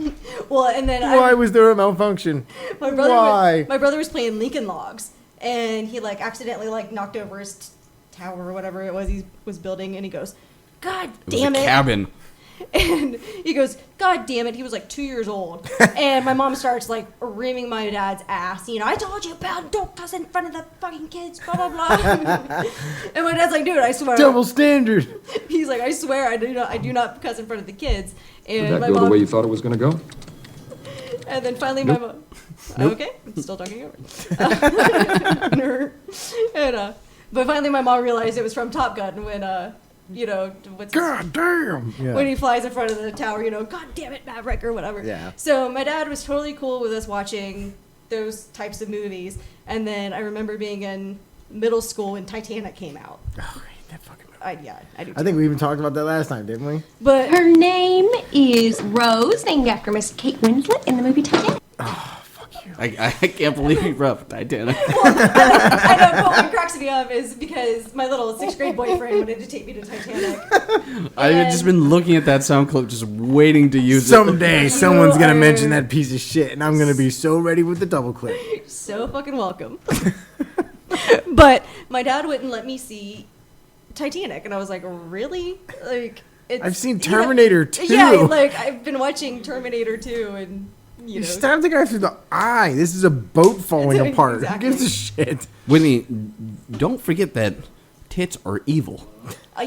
Well, and then Why was there a malfunction? my brother Why? my brother was playing Lincoln Logs, and he, like, accidentally, like, knocked over his tower or whatever it was he was building, and he goes, God damn It was a it. cabin. And he goes, God damn it. He was like 2 years old. And my mom starts like reaming my dad's ass. You know, I told you about don't cuss in front of the fucking kids, blah, blah, blah. And my dad's like, dude, I swear. Double standard. He's like, I swear I do not cuss in front of the kids. And Did that my go mom, the way you thought it was going to go? And then finally my mom. Okay, I'm still talking over. And, but finally my mom realized it was from Top Gun when, you know, what's God damn. Yeah. when he flies in front of the tower, you know, God damn it, Maverick or whatever. Yeah. So my dad was totally cool with us watching those types of movies. And then I remember being in middle school when Titanic came out. Oh, I hate that fucking movie. I do. I think we even talked about that last time, didn't we? But Her name is Rose, named after Miss Kate Winslet in the movie Titanic. I can't believe you brought up Titanic. I know, but what cracks me up is because my little 6th grade boyfriend wanted to take me to Titanic. I've just been looking at that sound clip, just waiting to use Someday someone's going to are- mention that piece of shit, and I'm going to be so ready with the double clip. So fucking welcome. But my dad wouldn't let me see Titanic, and I was like, really? Like, it's, I've seen Terminator 2. Yeah, like I've been watching Terminator 2, and you You know. stabbed the guy through the eye. This is a boat falling apart. Exactly. Who gives a shit? Whitney, don't forget that tits are evil.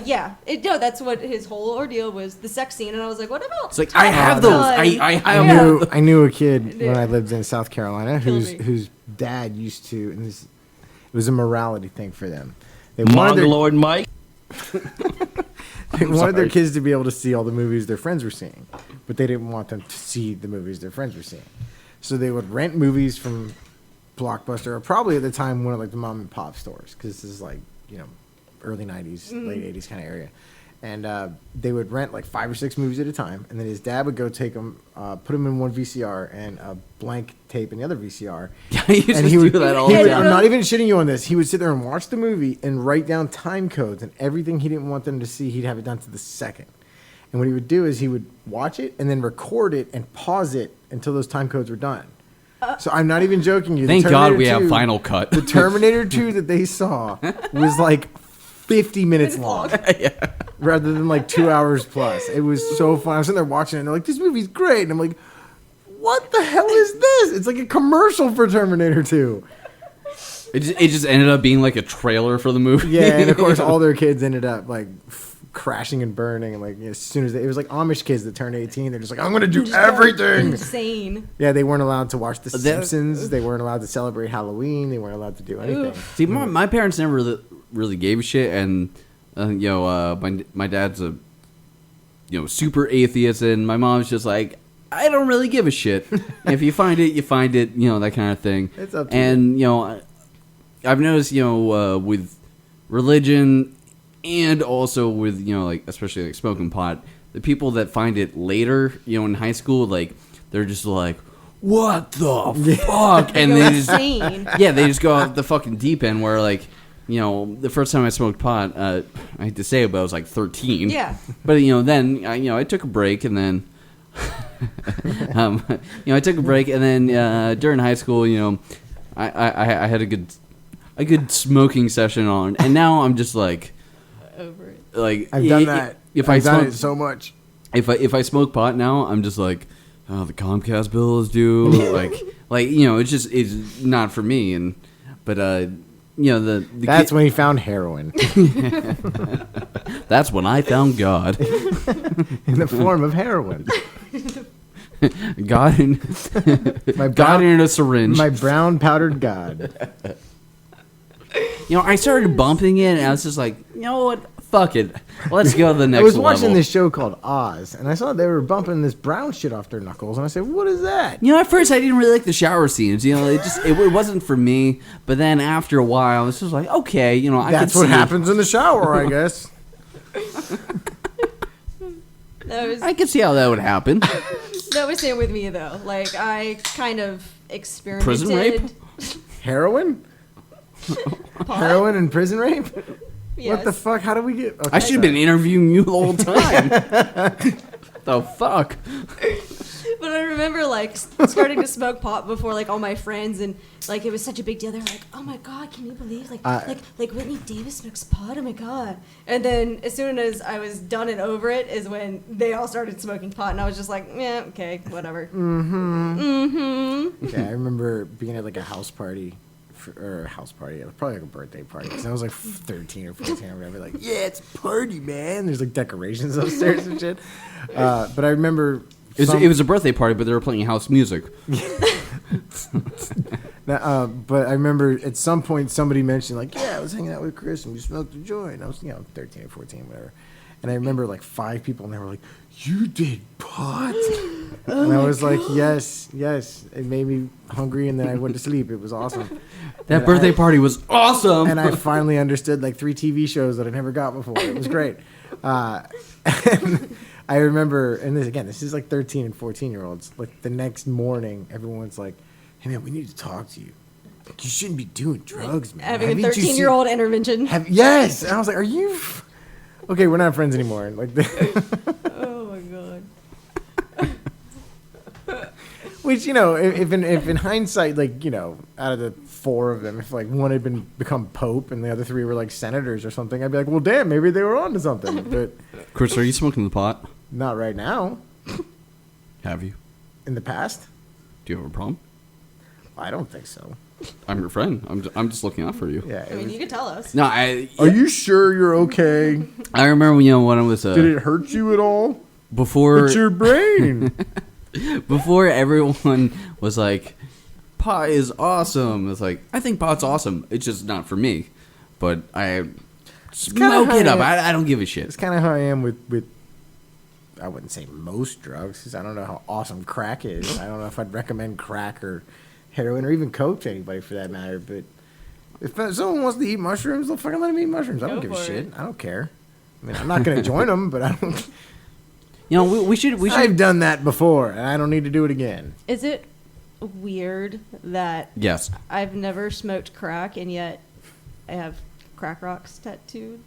Yeah, no, that's what his whole ordeal was, the sex scene, and I was like, what about? It's like, I have those. I have I knew a kid when I lived in South Carolina Killed whose dad used to, and this, it was a morality thing for them. They wanted Mongoloid Mike. they wanted their kids to be able to see all the movies their friends were seeing, but they didn't want them to see the movies their friends were seeing. So they would rent movies from Blockbuster, or probably at the time one of like the mom and pop stores, because this is like, you know, early 90s, late 80s kind of area. And they would rent like 5 or 6 movies at a time, and then his dad would go take them, put them in one VCR and a blank tape in the other VCR. Yeah, he used And to he would do that all he the would- time. I'm not even shitting you on this. He would sit there and watch the movie and write down time codes and everything he didn't want them to see. He'd have it done to the second. And what he would do is he would watch it and then record it and pause it until those time codes were done. So I'm not even joking you. The Thank God Terminator we have 2 Final Cut. The Terminator 2 that they saw was like 50 minutes long. Rather than like 2 hours plus. It was so fun. I was sitting there watching it and they're like, this movie's great. And I'm like, what the hell is this? It's like a commercial for Terminator 2. It just ended up being like a trailer for the movie. Yeah, and of course all their kids ended up like crashing and burning, and like as soon as it was like Amish kids that turned 18, they're just like, I'm gonna do everything. Insane. Yeah, they weren't allowed to watch The Simpsons. They weren't allowed to celebrate Halloween. They weren't allowed to do anything. See, my parents never really gave a shit, and you know, my dad's a super atheist, and my mom's just like, I don't really give a shit. If you find it, you find it. You know, that kind of thing. It's up to and you know, I've noticed, you know, with religion and also with, you know, like especially like smoking pot, the people that find it later, you know, in high school, like they're just like, what the fuck? And they just, they just go off the fucking deep end where, like, you know, the first time I smoked pot, I hate to say it, but I was like 13. Yeah. But, you know, then, I took a break and then, I took a break and then during high school, you know, I had a good smoking session on, and now I'm just like, over it. Like, I've done that. I've done it so much. If I smoke pot now, I'm just like, oh, the Comcast bill is due. like you know, it's not for me. But you know, the that's when he found heroin. That's when I found God in the form of heroin. God in God in a syringe. My brown powdered God. You know, I started bumping it, and I was just like, you know what? Fuck it. Let's go to the next I was level. watching this show called Oz, and I saw they were bumping this brown shit off their knuckles, and I said, what is that? You know, at first I didn't really like the shower scenes. You know, it wasn't for me. But then after a while, it's just like, okay, you know, that's what happens in the shower, I guess. I could see how that would happen. That was same with me though. Like I kind of experimented. Prison rape? Heroin? Heroin and prison rape? Yes. What the fuck? How do we get? Okay, I should have been interviewing you the whole time. The fuck? But I remember like starting to smoke pot before like all my friends, and like it was such a big deal. They were like, "Oh my god, can you believe like Whitney Davis smokes pot? Oh my god!" And then as soon as I was done and over it, is when they all started smoking pot, and I was just like, "Yeah, okay, whatever." Yeah, I remember being at like a house party. Probably like a birthday party, because I was like 13 or 14 or whatever. Like, yeah, it's a party, man. There's like decorations upstairs and shit. But I remember it was a birthday party, but they were playing house music. Now, but I remember at some point somebody mentioned like, yeah, I was hanging out with Chris and we smoked a joint. I was 13 or 14, whatever. And I remember like 5 people, and they were like, you did pot? And I was like, yes. It made me hungry, and then I went to sleep. It was awesome. That birthday party was awesome. And I finally understood like 3 TV shows that I never got before. It was great. And I remember, and this is like 13 and 14-year-olds. Like the next morning, everyone's like, hey man, we need to talk to you. Like, you shouldn't be doing drugs, man. Having a 13-year-old intervention. Yes. And I was like, are you... Okay, we're not friends anymore. Like, oh my god. Which, you know, if in hindsight, like, you know, out of the 4 of them, if like one had become Pope and the other 3 were like senators or something, I'd be like, well, damn, maybe they were on to something. But Chris, are you smoking the pot? Not right now. Have you? In the past? Do you have a problem? I don't think so. I'm your friend. I'm just looking out for you. Yeah. I mean, you can tell us. No, Are you sure you're okay? I remember when I was. Did it hurt you at all? Before it's your brain. Before everyone was like, pot is awesome. It's like, I think pot's awesome. It's just not for me. But I smoke it up. I don't give a shit. It's kind of how I am with I wouldn't say most drugs, because I don't know how awesome crack is. I don't know if I'd recommend crack or heroin or even coke to anybody for that matter. But if someone wants to eat mushrooms, they'll fucking let them eat mushrooms. I don't give a shit. I don't care. I mean, I'm not going to join them, but I don't... You know, we should. I've done that before, and I don't need to do it again. Is it weird that yes, I've never smoked crack, and yet I have crack rocks tattooed?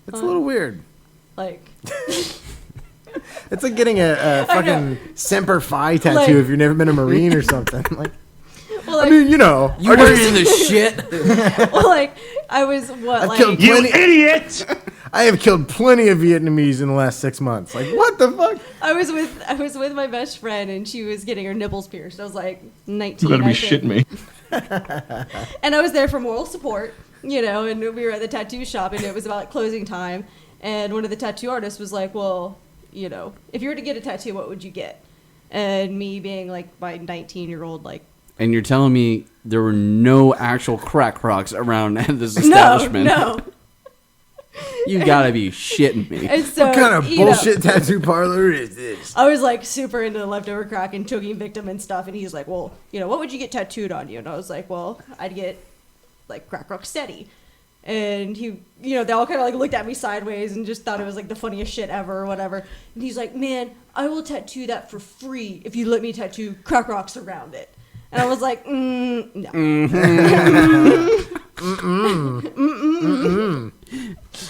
It's a little weird. Like, it's like getting a fucking Semper Fi tattoo if you've never been a Marine or something. Like, well, I mean, you know, you were in the shit. Well, like I was what? I've killed You idiot! I have killed plenty of Vietnamese in the last 6 months. Like, what the fuck? I was with my best friend, and she was getting her nipples pierced. I was like 19. You gotta be shitting me. And I was there for moral support, you know. And we were at the tattoo shop, and it was about closing time. And one of the tattoo artists was like, "Well, you know, if you were to get a tattoo, what would you get?" And me being like my 19-year-old, like. And you're telling me there were no actual crack rocks around this establishment? No. You gotta be shitting me. And so, What kind of you know, bullshit tattoo parlor is this? I was like super into the leftover crack and choking victim and stuff, and he's like, well, what would you get tattooed on you? And I was like, well, I'd get like crack rock steady. And he, they all kind of like looked at me sideways and just thought it was like the funniest shit ever or whatever. And he's like, man, I will tattoo that for free if you let me tattoo crack rocks around it. And I was like, no.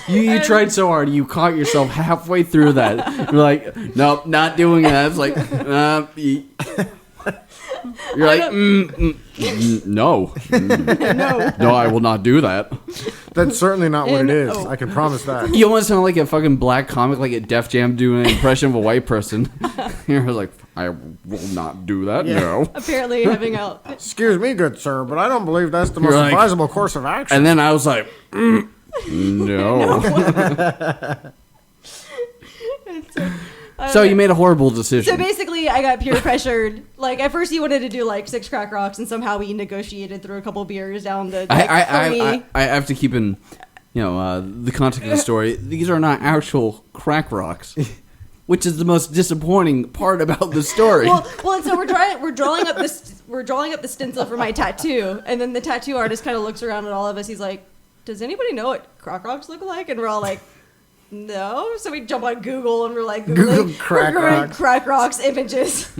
You tried so hard, you caught yourself halfway through that. You're like, nope, not doing that. It's like, you're like, no. No, I will not do that. That's certainly not what it is. Oh. I can promise that. You almost sound like a fucking black comic, like a Def Jam doing an impression of a white person. You're like, I will not do that, no. Apparently having out. Excuse me, good sir, but I don't believe that's the most You're like- advisable course of action. And then I was like, no. So you made a horrible decision. So basically, I got peer pressured. Like, at first, he wanted to do like 6 crack rocks, and somehow we negotiated through a couple beers down the. I have to keep in, the context of the story. These are not actual crack rocks, which is the most disappointing part about the story. Well, and so we're drawing up the stencil for my tattoo, and then the tattoo artist kind of looks around at all of us. He's like, "Does anybody know what crack rocks look like?" And we're all like, "No." So we jump on Google and we're like, Google crack rocks. Crack rocks images.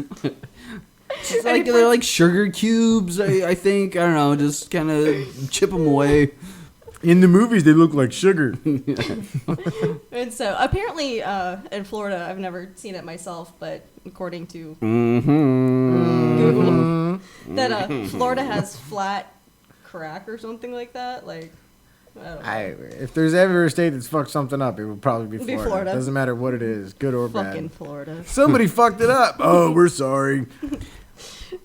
It's like they're like sugar cubes. I think, I don't know, just kind of chip them away. In the movies, they look like sugar. And so apparently in Florida, I've never seen it myself, but according to Google, that Florida has flat crack or something like that. Like, I don't know. If there's ever a state that's fucked something up, it would probably be Florida. Florida. Doesn't matter what it is, good or Fucking bad. Florida. Somebody fucked it up. Oh, we're sorry.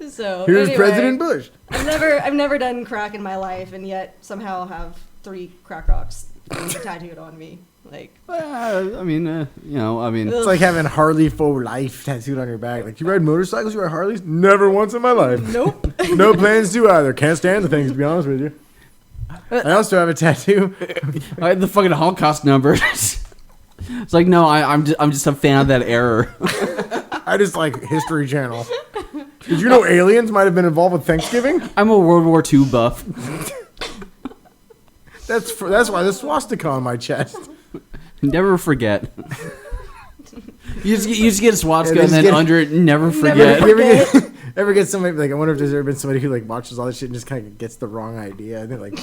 So Here's anyway, President Bush. I've never done crack in my life, and yet somehow have 3 crack rocks tattooed on me. Like, It's like having Harley for life tattooed on your back. Like, you ride motorcycles, you ride Harleys? Never once in my life. Nope. No plans to either. Can't stand the things, to be honest with you. I also have a tattoo. I had the fucking Holocaust numbers. It's like, no, I'm just a fan of that error. I just like History Channel. Did you know aliens might have been involved with Thanksgiving? I'm a World War II buff. That's why there's swastika on my chest. Never forget. You just get a swastika Yeah, and then get- under it, never forget. You ever get somebody, like, I wonder if there's ever been somebody who, like, watches all this shit and just kind of gets the wrong idea. And they're like,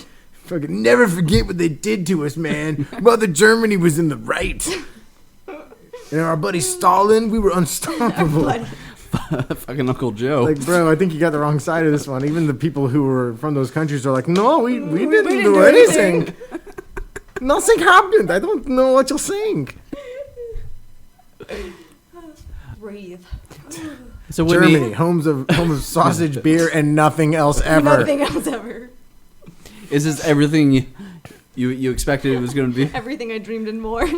fucking never forget what they did to us, man. Mother Germany was in the right. And our buddy Stalin, we were unstoppable. Fucking Uncle Joe. Like, bro, I think you got the wrong side of this one. Even the people who were from those countries are like, no, we didn't do anything. Nothing happened. I don't know what you're saying. breathe. So Whitney, Germany, home of sausage, beer, and nothing else ever. Nothing else ever. is this everything you expected it was going to be? Everything I dreamed and more.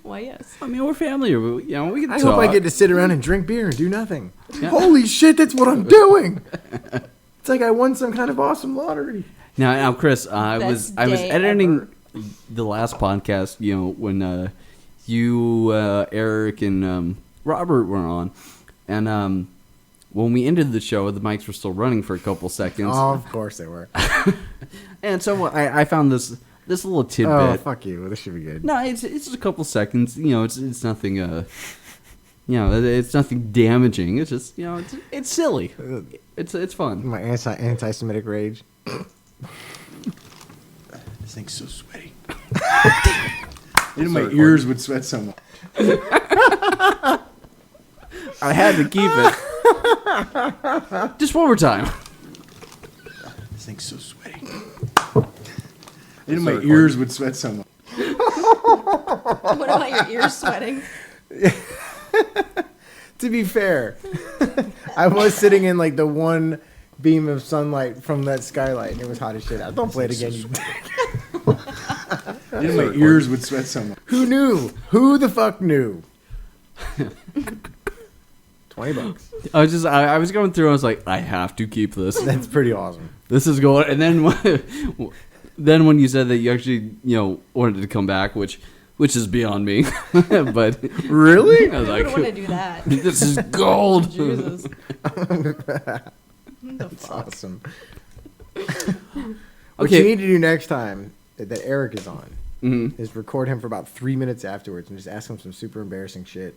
Why, yes. I mean, we're family. We can I talk. hope I get to sit around and drink beer and do nothing. Yeah. Holy shit, that's what I'm doing. It's like I won some kind of awesome lottery. Now, Chris, I was day editing the last podcast. When you, Eric, and Robert were on, and when we ended the show, the mics were still running for a couple seconds. Oh, of course they were. And so I found this little tidbit. Oh, fuck you. This should be good. No, it's just a couple seconds. It's nothing. It's nothing damaging. It's just it's silly. It's fun. My anti-Semitic rage. This thing's so sweaty. My ears would sweat so much. I had to keep it. Just one more time. This thing's so sweaty. My ears would sweat so much. What about your ears sweating? To be fair, I was sitting in like the one beam of sunlight from that skylight, and it was hot as shit. Don't play it again, you dick. My ears would sweat so much. Who knew? Who the fuck knew? $20. I was going through. I was like, I have to keep this. That's pretty awesome. This is going. And then then when you said that you actually, wanted to come back, which is beyond me, but really, I was I like, wouldn't want to do that. this is gold. Jesus. That's awesome. What Okay. you need to do next time that Eric is on Mhm. is record him for about 3 minutes afterwards and just ask him some super embarrassing shit.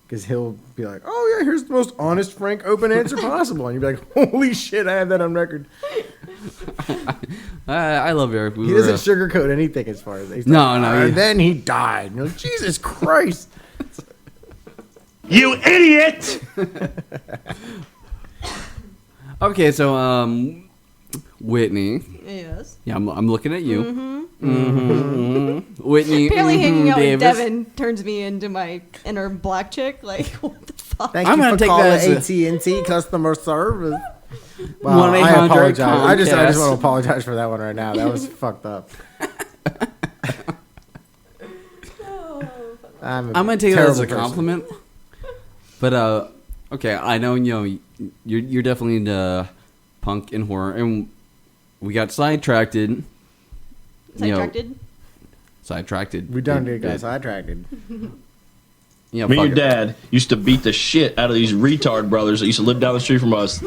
Because he'll be like, "Oh yeah, here's the most honest, frank, open answer possible," and you'll be like, "Holy shit, I have that on record." I love Eric. He doesn't sugarcoat anything as far as he's No, like, no, And he- then he died. And you're like, Jesus Christ! You idiot! Okay, so Whitney. Yes. Yeah, I'm looking at you. Mm-hmm. Whitney. Apparently, hanging out with Davis. Devin turns me into my inner black chick. Like, what the fuck? Thank I'm you gonna for take calling that as AT&T customer service. Wow, 1-800 I apologize. I just Comcast. want to apologize for that one right now. That was fucked up. I'm gonna take that as a terrible person. compliment. But okay, I know you're definitely into punk and horror, and we got sidetracked. Sidetracked. We done did, guys. Sidetracked. Yeah, Me and fuck your it. dad used to beat the shit out of these retard brothers that used to live down the street from us.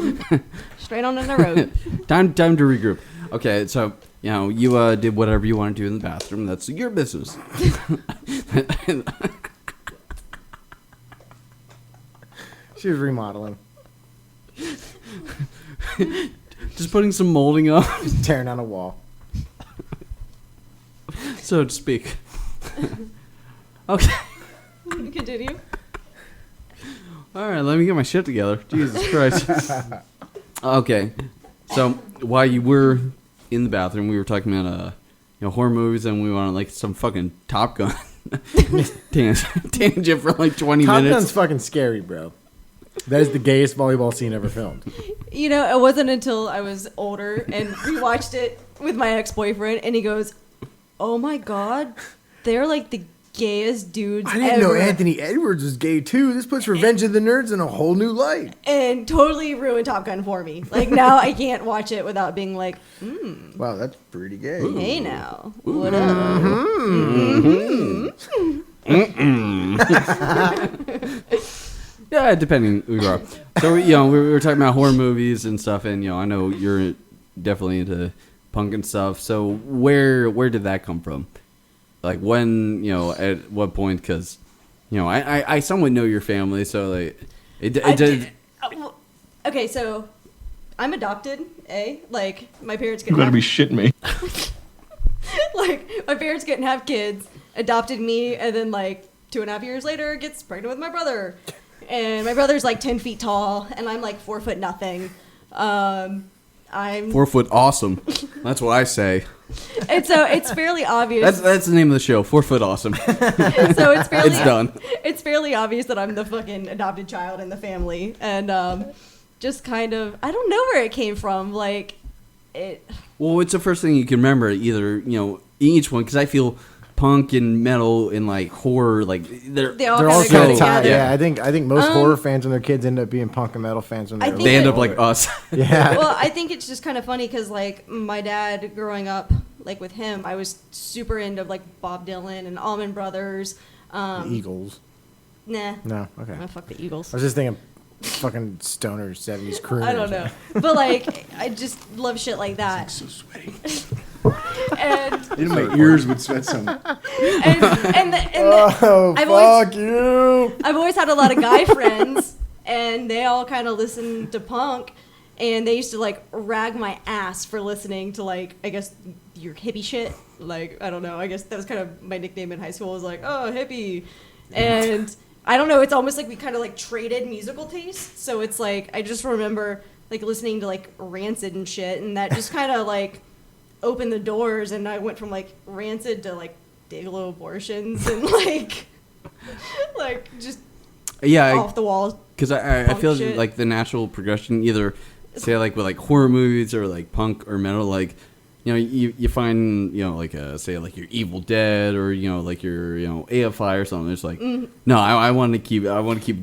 Straight on in the road. Time to regroup. Okay, so you did whatever you want to do in the bathroom. That's your business. She was remodeling. Just putting some molding up, Just tearing down a wall. so to speak. Okay. Continue. All right, let me get my shit together. Jesus Christ. Okay, so while you were in the bathroom, we were talking about horror movies, and we wanted like some fucking Top Gun tangent for like 20 Top minutes. Gun's fucking scary, bro. That is the gayest volleyball scene ever filmed. It wasn't until I was older and rewatched it with my ex-boyfriend, and he goes, "Oh my god, they're like the gayest dudes I didn't know ever." Anthony Edwards was gay too. This puts Revenge of the Nerds in a whole new light. And totally ruined Top Gun for me. Like, now I can't watch it without being like, Wow, that's pretty gay. hey now, what up? Yeah, depending who you are. So we were talking about horror movies and stuff, and I know you're definitely into punk and stuff. So where did that come from? Like when at what point? Because I somewhat know your family, so like it did. Okay, so I'm adopted. Like my parents You couldn't better have, be shitting me. like my parents couldn't have kids, adopted me, and then like 2.5 years later gets pregnant with my brother. And my brother's like 10 feet tall, and I'm like 4 foot nothing. I'm 4 foot awesome. That's what I say. and so it's fairly obvious. That's the name of the show. 4 foot awesome. So it's fairly It's done. It's fairly obvious that I'm the fucking adopted child in the family, and just kind of I don't know where it came from. Like it. Well, it's the first thing you can remember. Either each one, because I feel punk and metal and like horror, like They all They're all kinda kind go of tied. together. Yeah, I think most horror fans when they're kids end up being punk and metal fans when I they're think they end that- up like us. Yeah. Well, I think it's just kind of funny because like my dad growing up, like with him, I was super into like Bob Dylan and Allman Brothers. Eagles. Nah. No, okay. Oh, fuck the Eagles. I was just thinking fucking stoner 70s crooners. I don't know. But like I just love shit like that. So sweaty. And In my ears would sweat some. Oh, I've fuck you. I've always had a lot of guy friends, and they all kind of listen to punk, and they used to like rag my ass for listening to like I guess your hippie shit. Like I don't know. I guess that was kind of my nickname in high school. Was like oh hippie, and I don't know. It's almost like we kind of like traded musical tastes. So it's like I just remember like listening to like Rancid and shit, and that just kind of like opened the doors, and I went from like Rancid to like Dayglow Abortions and like just off the walls. Because I punk feel shit. like the natural progression, either say like with like horror movies or like punk or metal, like you find like say like your Evil Dead or like your AFI or something. It's like no, I want to keep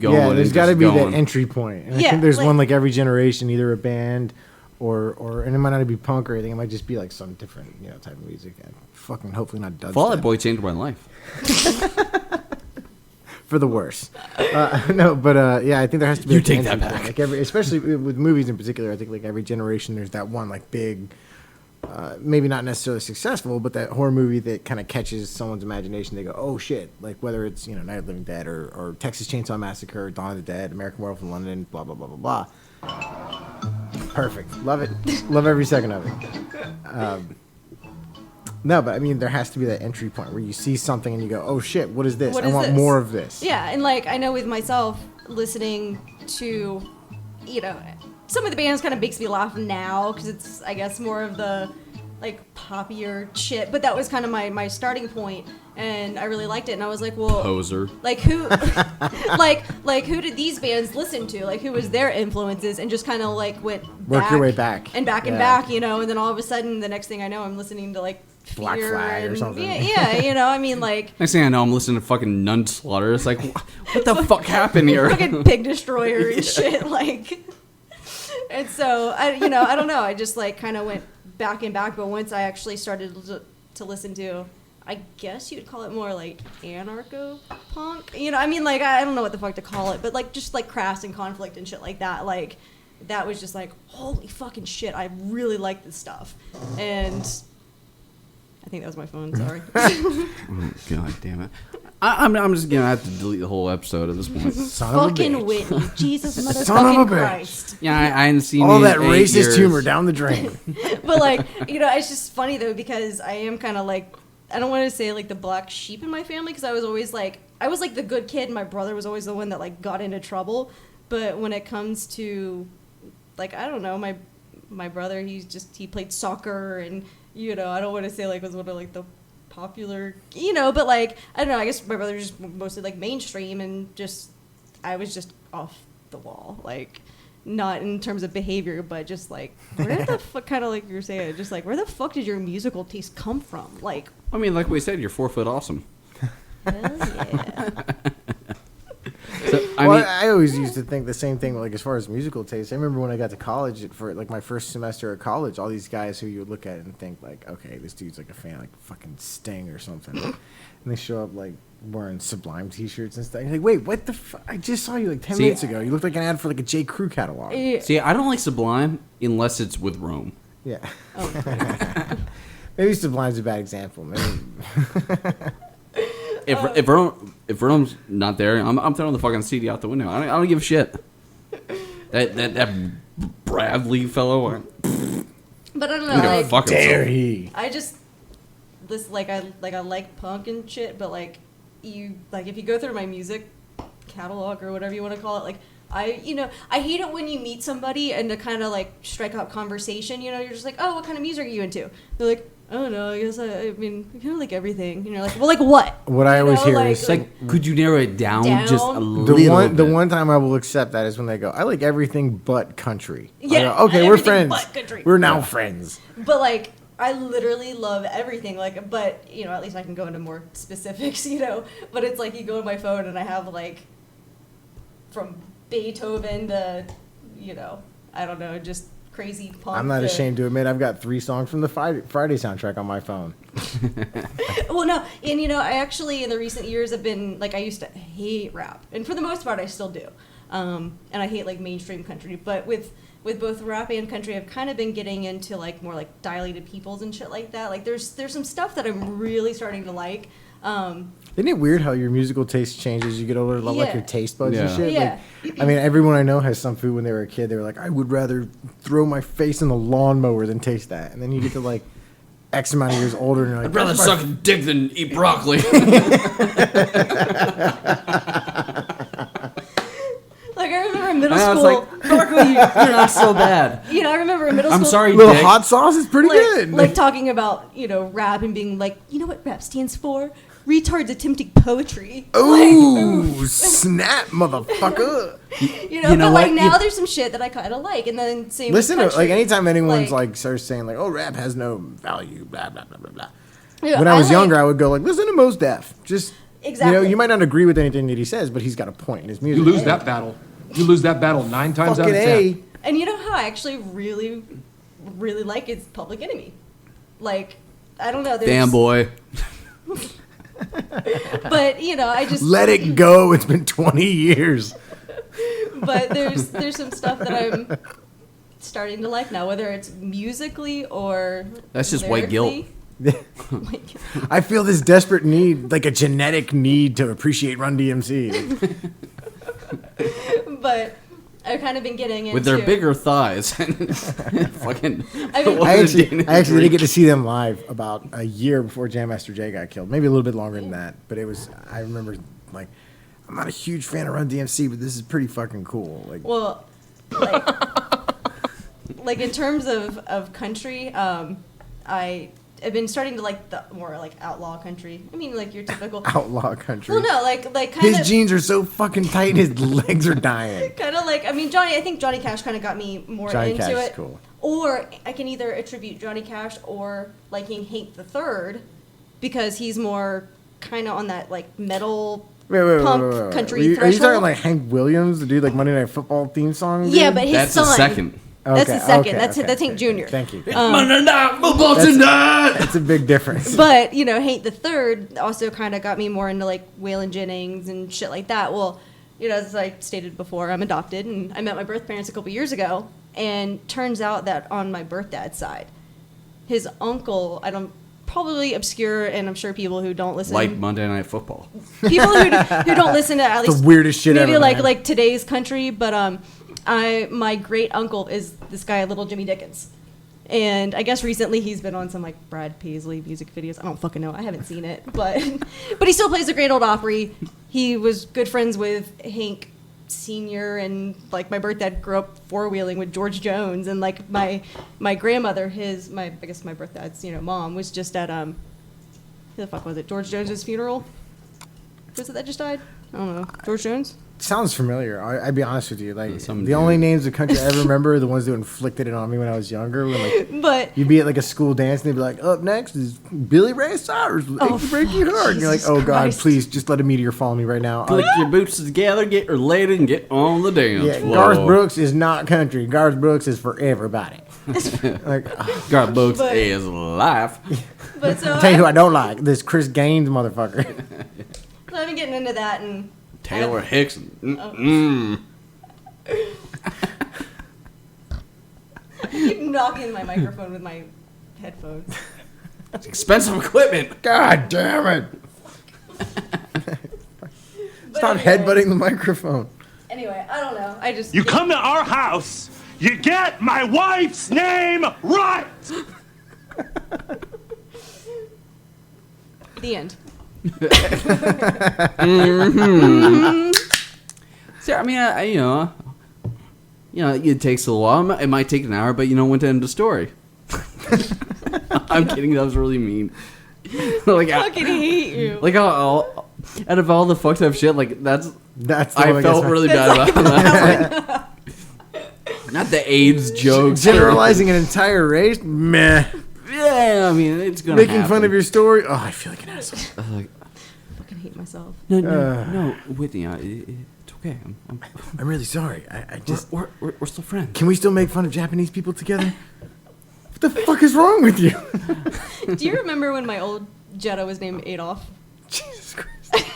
going. Yeah, there's got to be going. that entry point. And I Yeah, think there's like- one like every generation, either a band and it might not be punk or anything. It might just be like some different, type of music. And fucking hopefully not dubstep. Fall Out Boy changed my life. For the worse. No, but yeah, I think there has to be. You like, take an that entry back. point. Like especially with movies in particular. I think like every generation, there's that one like big, maybe not necessarily successful, but that horror movie that kind of catches someone's imagination. They go, oh shit! Like whether it's Night of the Living Dead or Texas Chainsaw Massacre, Dawn of the Dead, American Werewolf in London, blah blah blah blah blah. Perfect. Love it. Love every second of it. No, but I mean, there has to be that entry point where you see something and you go, "Oh shit, what is this? I want more of this." Yeah, and like I know with myself listening to, some of the bands kind of makes me laugh now because it's I guess more of the like poppier shit. But that was kind of my starting point, and I really liked it. And I was like, well, Poser. like who, like who did these bands listen to? Like who was their influences? And just kind of like went work your way back and back and back, and then all of a sudden the next thing I know I'm listening to like Black Flag or something. Yeah, I mean, like... Next thing I know, I'm listening to fucking Nun Slaughter. It's like, what the fuck happened here? Fucking Pig Destroyer and shit, like... And so, I don't know. I just, like, kind of went back and back. But once I actually started to listen to, I guess you'd call it more, like, anarcho-punk? I mean, like, I don't know what the fuck to call it. But, like, just, like, Crass and Conflict and shit like that. Like, that was just like, holy fucking shit. I really like this stuff. And... I think that was my phone. Sorry. Oh, God damn it! I'm just gonna have to delete the whole episode at this point. Fucking Whitney, Jesus motherfucking Christ! Yeah, I hadn't seen all that in 8 racist years. humor down the drain. But like, it's just funny though because I am kind of like, I don't want to say like the black sheep in my family because I was always like, I was like the good kid. My brother was always the one that like got into trouble. But when it comes to, like, I don't know, my brother, he played soccer and. I don't want to say like was one of like the popular, but like I don't know. I guess my brother was just mostly like mainstream and just I was just off the wall, like not in terms of behavior, but just like where the fuck, kind of like you're saying, just like where the fuck did your musical taste come from? Like, I mean, like we said, you're 4 foot awesome. Hell yeah. So, I always used to think the same thing, like as far as musical taste. I remember when I got to college for like my first semester of college, all these guys who you would look at and think like, okay, this dude's like a fan, like fucking Sting or something, and they show up like wearing Sublime T-shirts and stuff. You're like, wait, what the fuck? I just saw you like 10 minutes ago. You looked like an ad for like a J. Crew catalog. See, I don't like Sublime unless it's with Rome. Yeah. Oh, maybe Sublime's a bad example. Maybe. If Rome's not there, I'm throwing the fucking CD out the window. I don't give a shit. That Bradley fellow. But I don't know. Like, dare he? I just this like I like punk and shit, but like if you go through my music catalog or whatever you want to call it, like I hate it when you meet somebody and to kind of like strike up conversation. You're just like, oh, what kind of music are you into? They're like, I don't know. I guess I mean, I kind of like everything. And you're like, well, like what? What I always hear is like, could you narrow it down just a little bit? The one time I will accept that is when they go, I like everything but country. Yeah. I go, okay, we're friends. But country. We're now friends. But like, I literally love everything. Like, but at least I can go into more specifics. But it's like you go on my phone and I have like from Beethoven to, I don't know, just crazy punk. I'm not ashamed to admit I've got 3 songs from the Friday soundtrack on my phone. Well, no, and I actually in the recent years have been like I used to hate rap, and for the most part I still do, and I hate like mainstream country. But with both rap and country, I've kind of been getting into like more like dilated peoples and shit like that. Like there's some stuff that I'm really starting to like. Isn't it weird how your musical taste changes as you get older, like your taste buds and shit? Yeah. Like, I mean, everyone I know has some food when they were a kid. They were like, I would rather throw my face in the lawnmower than taste that. And then you get to like X amount of years older and you're like, I'd rather suck a dick than eat broccoli. Like I remember in middle school, like, broccoli, you're not so bad. I remember in middle school. I'm sorry, little Dick. hot sauce is pretty good. Like talking about rap and being like, you know what rap stands for? Retards attempting poetry. Ooh, snap, motherfucker. But like now there's some shit that I kind of like, and then same. Listen, with country. like anytime anyone's like starts saying like, oh, rap has no value, blah blah blah blah blah. Yeah, when I was younger, I would go like, listen to Mos Def. Just exactly. You might not agree with anything that he says, but he's got a point in his music. You lose that battle. You lose that battle 9 times out of 10. A. And you know how I actually really really like is Public Enemy. Like, I don't know. Damn boy. But, you know, I just... Let it go. It's been 20 years. But there's some stuff that I'm starting to like now, whether it's musically or That's just white guilt. White guilt. I feel this desperate need, like a genetic need to appreciate Run DMC. But I've kind of been getting into... With their bigger thighs. Fucking... I actually did get to see them live about a year before Jam Master Jay got killed. Maybe a little bit longer than that. But it was... I remember, like... I'm not a huge fan of Run DMC, but this is pretty fucking cool. Like, well, like in terms of country, I've been starting to like the more like outlaw country. I mean, like your typical outlaw country. Well, no, like kind of his jeans are so fucking tight, his legs are dying. Kind of like, I mean, I think Johnny Cash kind of got me more Johnny into Cash it. is cool. Or I can either attribute Johnny Cash or liking Hank the Third because he's more kind of on that like metal. Punk country threshold. Are you talking like Hank Williams, the dude like Monday Night Football theme song? Dude? Yeah, but his That's son. the second. That's the second. That's Hank Jr. Thank you. Monday Night Football tonight. That's a big difference. But you know, Hank the Third also kind of got me more into like Waylon Jennings and shit like that. Well, you know, as I stated before, I'm adopted, and I met my birth parents a couple years ago, and turns out that on my birth dad's side, his uncle, probably obscure, and I'm sure people who don't listen Like Monday Night Football. People who don't listen to at least the weirdest shit maybe ever, like man. like today's country, but my great uncle is this guy Little Jimmy Dickens, and I guess recently he's been on some like Brad Paisley music videos. I don't fucking know, I haven't seen it, but he still plays the Great Old Opry. He was good friends with Hank Senior, and like my birth dad grew up four-wheeling with George Jones, and like my grandmother, I guess my birth dad's mom was just at who the fuck was it, George Jones's funeral. Was it that just died? I don't know. George Jones? Sounds familiar. I'd be honest with you. Like Some the only names of country I ever remember are the ones that inflicted it on me when I was younger. When, like, but you'd be at like a school dance and they'd be like, "Up next is Billy Ray Cyrus with Ache to Break Your Heart." And you're like, "Oh God, Christ. please just let a meteor follow me right now." Click your boots together, get your lady, and get on the dance Yeah, floor. Garth Brooks is not country. Garth Brooks is for everybody. Like, Garth Brooks But- is life. but so tell you who I don't like, this Chris Gaines motherfucker. So I've been getting into that, and Taylor Hickson. I keep knocking my microphone with my headphones. It's expensive equipment. God damn it! Stop headbutting the microphone. Anyway, I don't know. I just You come to our house, you get my wife's name right. The end. So, I mean, it takes a while. It might take an hour, but when to end the story. I'm kidding. That was really mean. Like, I fucking hate you. Like, out of all the fucked up shit, like that's the I one felt gets really bad about that. Not the AIDS jokes. Generalizing an entire race, meh. Yeah, I mean, it's gonna Making happen. fun of your story. Oh, I feel like an asshole. I fucking hate myself. No, Whitney, it's okay. I'm really sorry. I just we're still friends. Can we still make fun of Japanese people together? What the fuck is wrong with you? Do you remember when my old Jetta was named Adolf? Jesus Christ.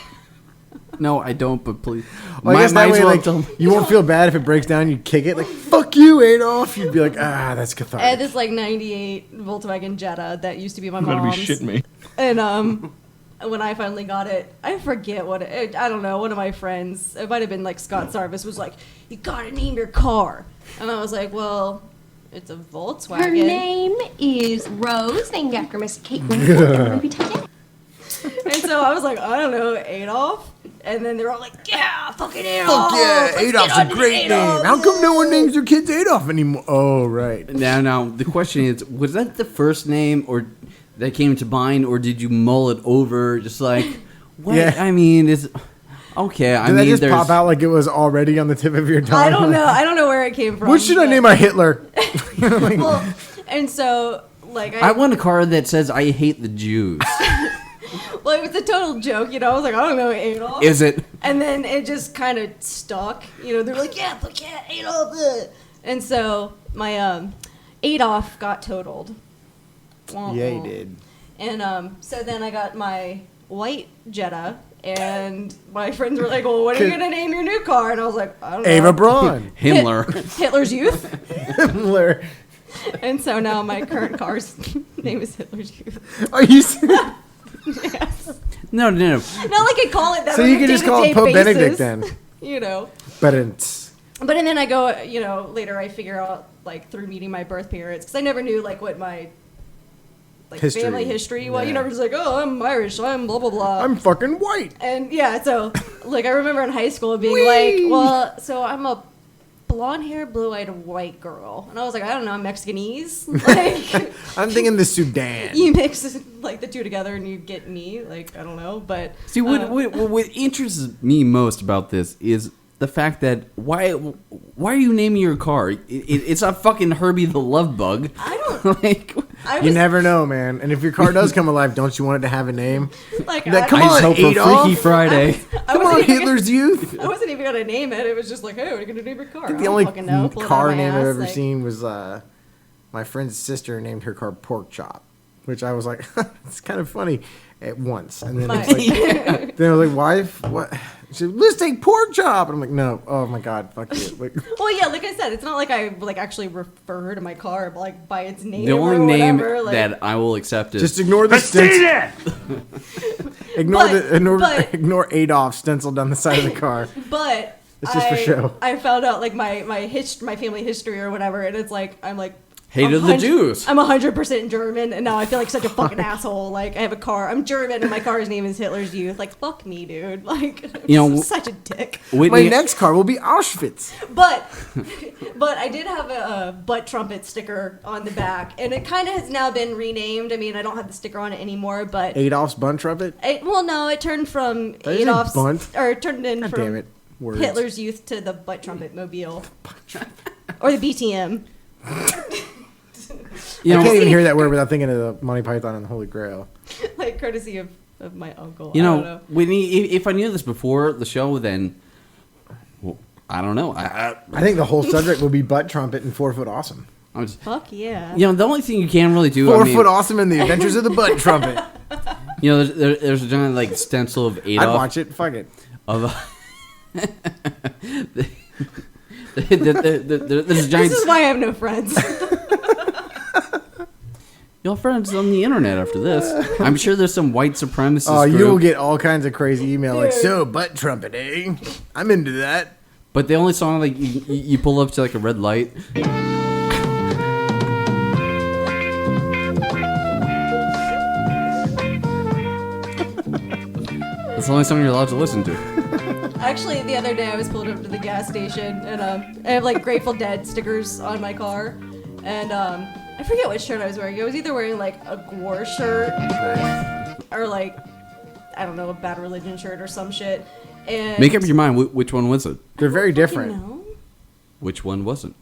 No, I don't. But please, Well, I guess that might as way, well like, tell- you won't feel bad if it breaks down. You kick it like "fuck you, Adolf." You'd be like, "Ah, that's I cathartic." had this like '98 Volkswagen Jetta that used to be my You better be mom's. shitting me. And when I finally got it, I forget what I don't know. One of my friends, it might have been like Scott Sarvis, was like, "You gotta name your car," and I was like, "Well, it's a Volkswagen." Her name is Rose, named after Miss Kate Winslet in the movie Titanic. And so I was like, I don't know, Adolf. And then they were all like, yeah, fucking Adolf. Fuck yeah, Let's Adolf's get on a to great Adolf." name. How come no one names their kids Adolf anymore? Oh, right. Now, the question is, was that the first name or that came to mind, or did you mull it over? Just like, what? Yeah. I mean, it's okay. I Did that mean, just pop out like it was already on the tip of your tongue? I don't know. I don't know where it came from. What should I but- name my Hitler? Like, Well, and so, like, I want a car that says "I hate the Jews." well, it was a total joke, I was like, I don't know, Adolf. Is it? And then it just kind of stuck. They were like, yeah, fuck yeah, Adolf. And so my Adolf got totaled. Yeah, he did. And so then I got my white Jetta, and my friends were like, "Well, what are you gonna name your new car?" And I was like, "I don't know." Ava Braun. Himmler. Hitler's Youth. Himmler. And so now my current car's name is Hitler's Youth. Are you serious? Yes. No. Not like I call it that. So on you a can just call it day-to-day Pope Benedict basis, then. You know. But it's... But and then I go, later I figure out, like, through meeting my birth parents, because I never knew, like, what my family history was. Yeah. You know, just like, oh, I'm Irish, I'm blah, blah, blah. I'm fucking white. And, yeah, so, like, I remember in high school being like, well, so I'm a blonde-haired, blue-eyed white girl. And I was like, I don't know, I'm Mexicanese. Like, I'm thinking the Sudan. you mix, like, the two together and you get me. Like, I don't know, but... See, what interests me most about this is the fact that why are you naming your car? It's not fucking Herbie the Love Bug. I don't... Like, You never know, man. And if your car does come alive, don't you want it to have a name? Like, Come I just on, hope for Adolf. Freaky Friday. Come on, Hitler's Youth. I wasn't even gonna name it. It was just like, hey, what are you gonna name your car? I think I the don't only fucking know. Pull it out car of my name I've ass, ever like- seen was my friend's sister named her car Pork Chop, which I was like, it's kind of funny at once. And then, My- it's like, then I was like, wife, what? She said, let's take Pork Chop. And I'm like, no. Oh, my God. Fuck you. Like, Well, yeah, like I said, it's not like I like actually refer her to my car like by its name. The only or name whatever, like, that I will accept is just ignore the stencil. Ignore But- ignore Adolf stenciled on the side of the car. But It's just for show. I found out like my family history or whatever, and it's like I'm like. Hated the Jews. I'm 100% German, and now I feel like such a fucking asshole. Like I have a car. I'm German, and my car's name is Hitler's Youth. Like fuck me, dude. Like I'm such a dick. My next car will be Auschwitz. But I did have a butt trumpet sticker on the back, and it kind of has now been renamed. I mean, I don't have the sticker on it anymore, but Adolf's bunt trumpet? no, it turned from That isn't Adolf's bunt. or it turned in God from damn it. Words. Hitler's Youth to the butt trumpet mobile, or the BTM. I can't even hear that word without thinking of the Monty Python and the Holy Grail. Like courtesy of my uncle. You I know, don't know. Whitney, if I knew this before the show, then well, I don't know. I think the whole subject will be butt trumpet and 4 Foot Awesome. I'm just, Fuck yeah. you know, the only thing you can really do, 4 Foot Awesome and the Adventures of the Butt Trumpet. You know, there's a giant like stencil of Adolf. I'd watch it. Fuck it. Of there's a giant. This is why I have no friends. Your friends on the internet after this. I'm sure there's some white supremacist. Oh, you group, will get all kinds of crazy email like, Dude. so butt trumpet, eh? I'm into that. But the only song like you pull up to like a red light. That's the only song you're allowed to listen to. Actually, the other day I was pulled up to the gas station, and I have like Grateful Dead stickers on my car, and I forget what shirt I was wearing. I was either wearing like a Gore shirt or like I don't know, a Bad Religion shirt or some shit. And Make up your mind. Which one was it? They're very different. No, Which one wasn't?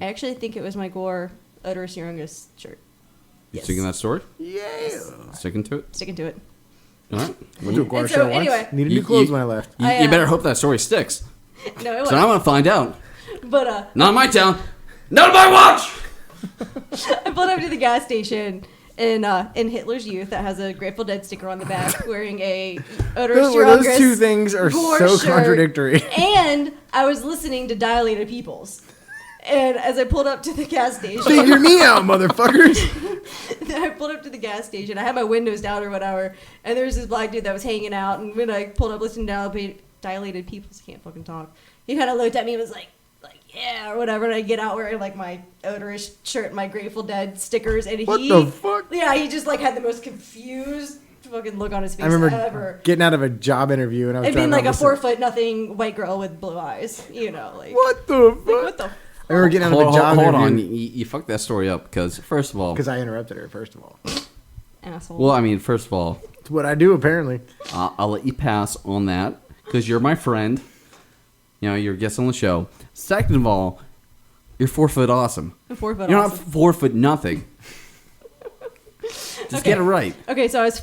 I actually think it was my Gore Odorous Youngus shirt. You Yes. sticking that story? Yeah. Sticking to it? Sticking to it. All right. Went to a Gore And so, show once. anyway- Needed You- new clothes you- when I left. You better hope that story sticks. No, it So wasn't. I'm gonna find out. But Not in my town. Not in my watch. I pulled up to the gas station in Hitler's Youth that has a Grateful Dead sticker on the back, wearing a Odorous Those Youngus two things are Gore so shirt, contradictory. And I was listening to Dilated Peoples. And as I pulled up to the gas station, Figure me out, motherfuckers. I pulled up to the gas station. I had my windows down or whatever, and there was this black dude that was hanging out. And when I pulled up listening to Dilated Peoples, I can't fucking talk. He kind of looked at me and was like yeah or whatever. And I get out wearing like my odorous shirt, and my Grateful Dead stickers, and What the fuck? Yeah, he just like had the most confused fucking look on his face I remember ever. getting out of a job interview and I was And being driving like a home 4'0" white girl with blue eyes, you know, like What the fuck? Like, what the? I remember getting out of a job Hold on. interview. You fucked that story up because, first of all. Because I interrupted her, first of all. Asshole. Well, I mean, first of all. It's what I do, apparently. I'll let you pass on that because you're my friend. You know, you're a guest on the show. Second of all, you're 4 foot awesome. I'm 4 foot You're awesome. not 4 foot nothing. Just Okay. get it right. Okay, so I was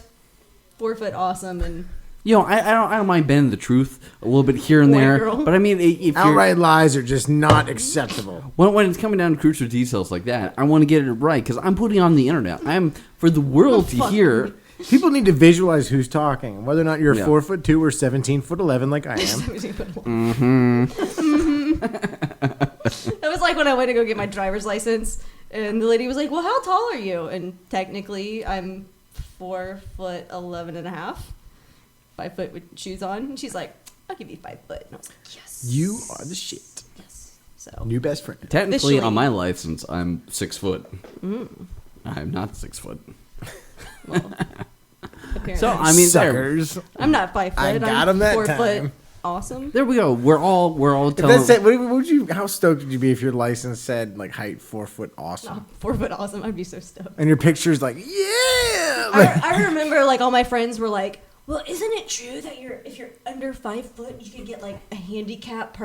4 foot awesome and I don't mind bending the truth a little bit here and White there, girl. but I mean, if you're, Outright lies are just not acceptable. when it's coming down to crucial details like that, I want to get it right because I'm putting it on the internet. I'm for the world to hear. People need to visualize who's talking, whether or not you're Yeah. 4'2" or 17'11" like I am. It was like when I went to go get my driver's license, and the lady was like, "Well, how tall are you?" And technically, I'm 4'11" and a half, 5 foot with shoes on. And she's like, "I'll give you 5 foot." And I was like, "Yes, You are the shit. yes." So New best friend. Technically, Officially. on my license, I'm 6 foot. I'm not 6 foot. apparently, So I mean, Suckers. I'm not 5 foot. I got I'm him that 4 time. foot. Awesome. there we go. We're all If telling. that's it, what would you? How stoked would you be if your license said like height 4 foot awesome, 4 foot awesome. I'd be so stoked. and your picture's like I remember like all my friends were like, "Well, isn't it true that if you're under 5 foot, you could get like a handicap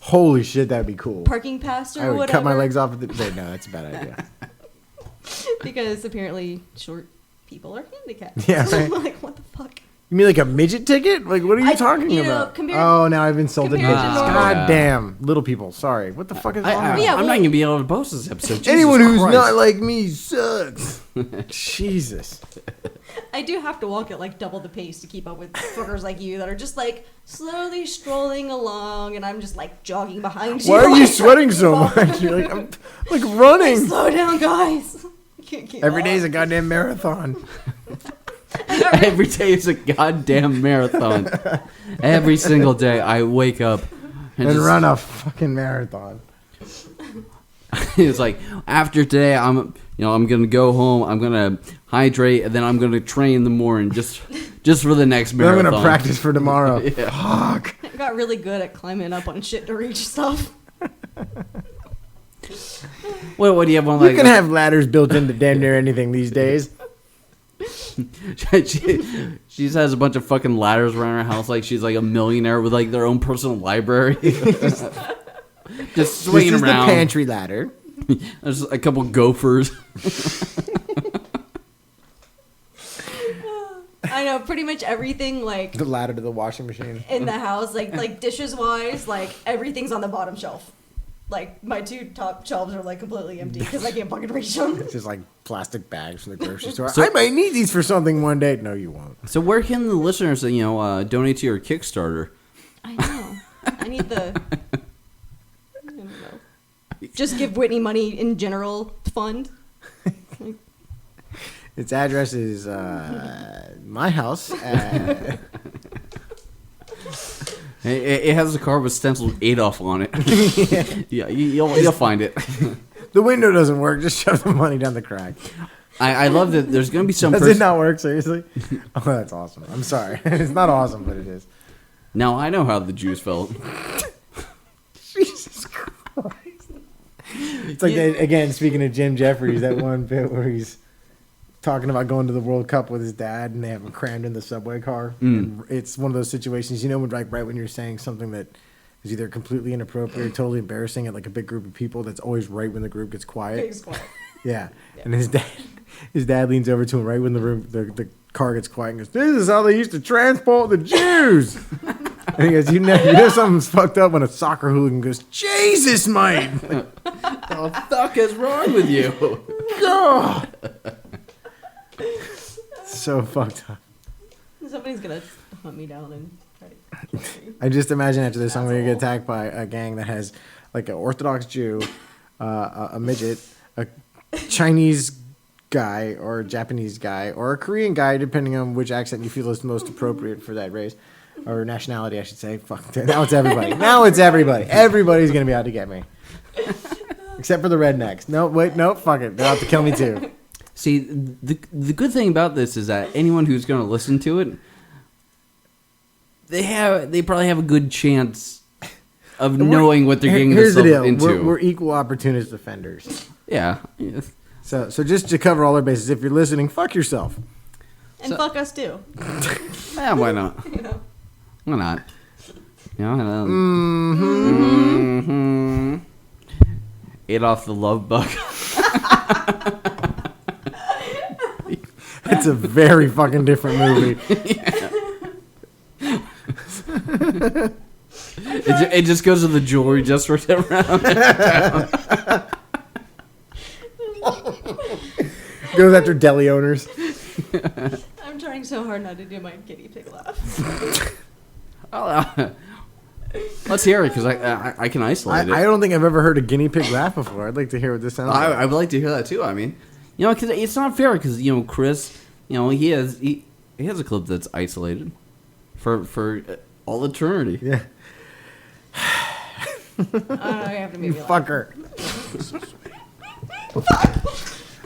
holy shit, that'd be cool. parking pass or I would whatever?" cut my legs off at the. Wait, no, that's a bad idea. Because apparently short people are handicapped. Yeah, So I'm right. like, what the fuck? You mean like a midget ticket? Like what are you talking about? Oh, now I've insulted compared midgets. to normal- God damn, little people. Sorry. What the fuck is wrong? with Yeah, I'm well- not gonna be able to post this episode. Jesus Anyone who's Christ. not like me sucks. Jesus. I do have to walk at like double the pace to keep up with fuckers like you that are just like slowly strolling along, and I'm just like jogging behind you. Why are you like, sweating so keep up. much? You're like, I'm like running. Slow down, guys. I can't keep Every up. day's a goddamn marathon. Every day is a goddamn marathon. Every single day I wake up And just- run a fucking marathon. It's like after today, I'm gonna go home. I'm gonna hydrate, and then I'm gonna train in the morning just for the next Then marathon. I'm gonna practice for tomorrow. Yeah. Fuck. I got really good at climbing up on shit to reach stuff. Well, what do you have on You like? can have ladders built into damn near anything these days. she just has a bunch of fucking ladders around her house, like she's like a millionaire with like their own personal library. Just swinging This is around. the pantry ladder. There's a couple gophers. I know pretty much everything like The ladder to the washing machine. in the house, like dishes wise, like everything's on the bottom shelf. Like my 2 top shelves are like completely empty because I can't fucking reach them. It's just like plastic bags from the grocery store. So- I might need these for something one day. No, you won't. So where can the listeners, donate to your Kickstarter? I know. I need the. I don't know. Just give Whitney money in general fund. Its address is my house. It has a car with stenciled Adolf on it. Yeah, you'll find it. The window doesn't work. Just shove the money down the crack. I love that there's going to be some Does person. it not work? Seriously? Oh, that's awesome. I'm sorry. It's not awesome, but it is. Now I know how the Jews felt. Jesus Christ. It's like, again, speaking of Jim Jeffries, that one bit where he's talking about going to the World Cup with his dad and they have him crammed in the subway car. And it's one of those situations, when like right when you're saying something that is either completely inappropriate or totally embarrassing at like a big group of people, that's always right when the group gets quiet. It's quiet. Yeah. And his dad leans over to him right when the car gets quiet and goes, "This is how they used to transport the Jews." And he goes, you know something's fucked up when a soccer hooligan goes, "Jesus, mate." Like, The fuck is wrong with you? God. So fucked up. Somebody's gonna hunt me down and try to kill me. I just imagine after this, I'm going to get attacked by a gang that has like an Orthodox Jew, a midget, a Chinese guy, or a Japanese guy, or a Korean guy, depending on which accent you feel is most appropriate for that race. Or nationality, I should say. Fuck. Now it's everybody. Now it's everybody. Everybody's going to be out to get me. Except for the rednecks. No, wait, no, fuck it. They'll have to kill me too. See, the good thing about this is that anyone who's going to listen to it, they probably have a good chance of knowing what they're getting Here's the themselves deal. into. We're equal opportunist offenders. Yeah. So just to cover all our bases, if you're listening, fuck yourself. And fuck us too. Yeah, why not? You know. Why not? Yeah, Adolf the Love Bug. It's a very fucking different movie. It just goes to the jewelry just for around. Goes after deli owners. I'm trying so hard not to do my guinea pig laugh. Let's hear it because I can isolate it. I don't think I've ever heard a guinea pig laugh before. I'd like to hear what this sounds like. I would like to hear that too. I mean, because it's not fair. Because Chris, he has a clip that's isolated for all eternity. Yeah. I have to make You me laugh. fucker.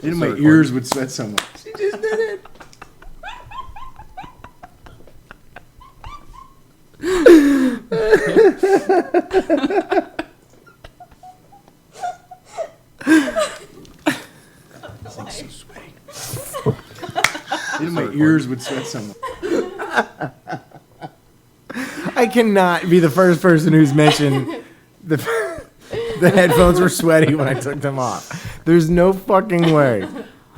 My ears would sweat so much. She just did it. My ears would sweat so much. I cannot be the first person who's mentioned the headphones were sweaty when I took them off. There's no fucking way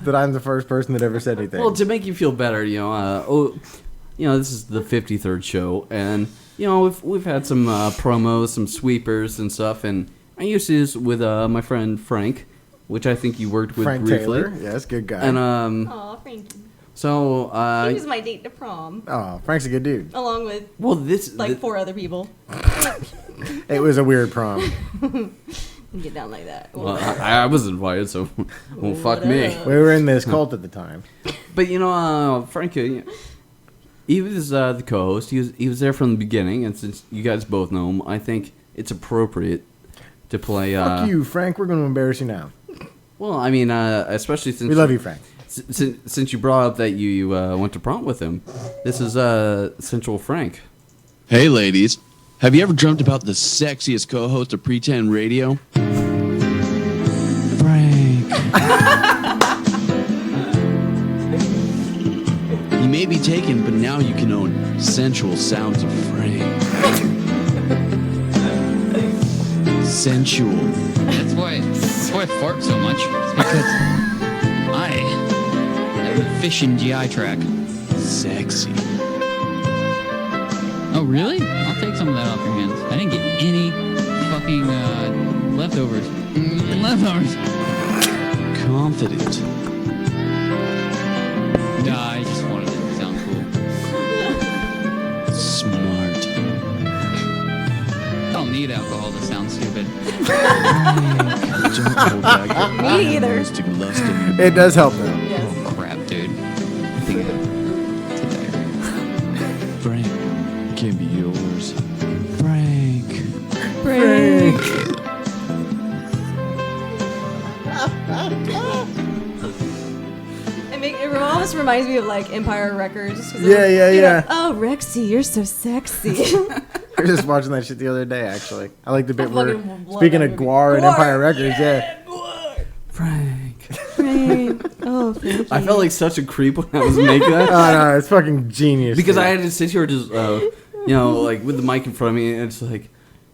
that I'm the first person that ever said anything. Well, to make you feel better, this is the 53rd show, and we've had some promos, some sweepers and stuff, and I used to this with my friend Frank, which I think you worked with Frank briefly. Taylor, yes, good guy. And Aw, Frankie. so He was my date to prom. Oh, Frank's a good dude. Along with four other people. It was a weird prom. Get down like that. Well, I was invited, so fuck me. We were in this cult at the time. But Frank, he was the co-host. He was there from the beginning, and since you guys both know him, I think it's appropriate to play. Fuck you, Frank. We're going to embarrass you now. Well, I mean, especially since we love you, Frank. Since you brought up that you went to prom with him, this is Central Frank. Hey, ladies. Have you ever dreamt about the sexiest co-host of Pretend Radio? Frank. You may be taken, but now you can own sensual sounds of Frank. Sensual. That's why I fart so much. It's because I have a fishing GI tract. Sexy. Oh, really? I'll take some of that off your hands. I didn't get any fucking leftovers. Leftovers. Confident. Nah, I just wanted it to sound cool. Smart. I don't need alcohol to sound stupid. Don't hold back your Me either. animalistic lust in your It does help, though. Yes. Oh, crap, dude. I think I have diarrhea. Frank can be yours. Frank. Frank. It almost reminds me of like Empire Records. Yeah. Oh, Rexy, you're so sexy. I was just watching that shit the other day, actually. I like the bit I where, fucking love speaking that of movie. Guar and Guar, Empire Records, yeah. Frank. Frank. Oh, thank you. I felt like such a creep when I was making that. Oh, no, it's fucking genius. Because dude. I had to sit here just, like with the mic in front of me, and it's like,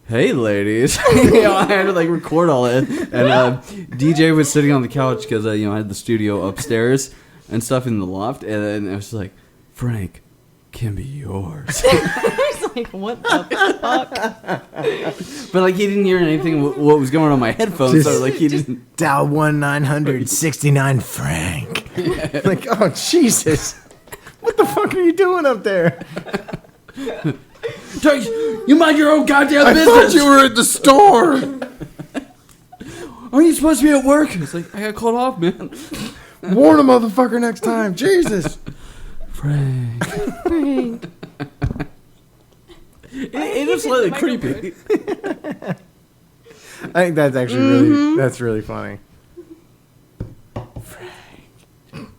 hey, ladies. I had to like record all it. And DJ was sitting on the couch because, I had the studio upstairs and stuff in the loft. And then I was like, Frank can be yours. I was like, what the fuck? But like he didn't hear anything what was going on my headphones. So like he didn't. Dial 1-900-69 Frank. Like, oh, Jesus. What the fuck are you doing up there? You mind your own goddamn business. I thought you were at the store. Aren't you supposed to be at work? It's like, I got called off, man. Warn a motherfucker next time. Jesus. Frank. Frank. It is slightly creepy. I think that's actually that's really funny.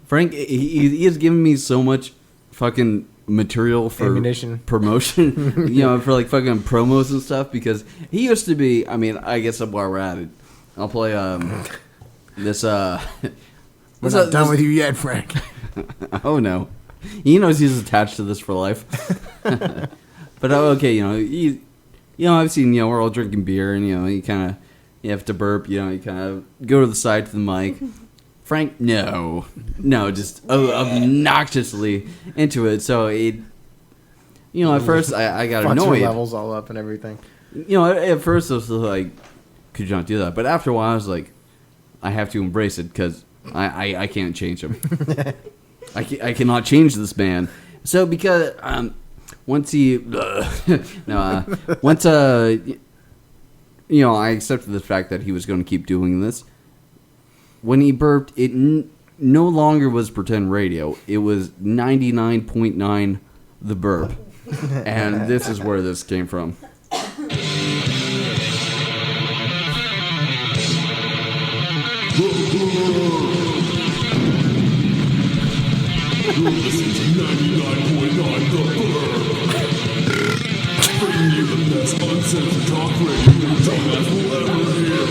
Frank, he has given me so much fucking material for ammunition promotion, for like fucking promos and stuff, because he used to be, I mean, I guess while we're at it, I'll play this We're not done with you yet, Frank. Oh no. He knows he's attached to this for life. But okay, I've seen, we're all drinking beer and you kind of, you have to burp, you kind of go to the side to the mic. Frank, no, just obnoxiously into it. So You know, at first I got Fucks annoyed. your levels all up and everything. You know, at first I was like, could you not do that? But after a while, I was like, I have to embrace it because I can't change him. I cannot change this man. So because once he once you know, I accepted the fact that he was going to keep doing this. When he burped, it no longer was pretend radio. It was 99.9 the burp. And this is where this came from. Listen to 99.9 The Burp. Bringing you the best uncensored talk radio your dumbass will ever hear.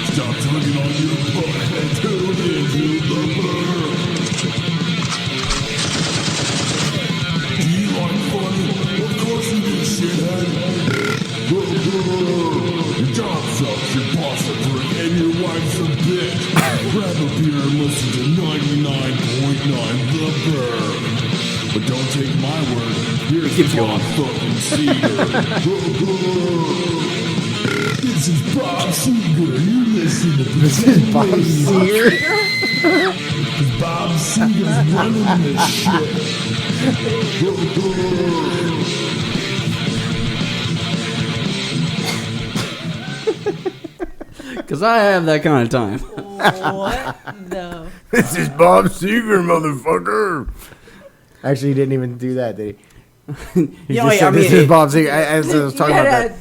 Stop tugging on your butt and tune into The Burp. Do you like funny? Of course you do, shithead. The Burp. Your job sucks, your boss a prick, and your wife's a bitch. Grab a beer and listen to 99.9 The Burp. But don't take my word. Here's Bob fucking Seger. This is Bob Seger. You listen to this. Is Bob Seger? Bob Seger's running this shit. Because I have that kind of time. What the? This is Bob Seger, motherfucker. Actually, he didn't even do that, did he? He Yeah, just said, this is Bob Seger. As I was talking about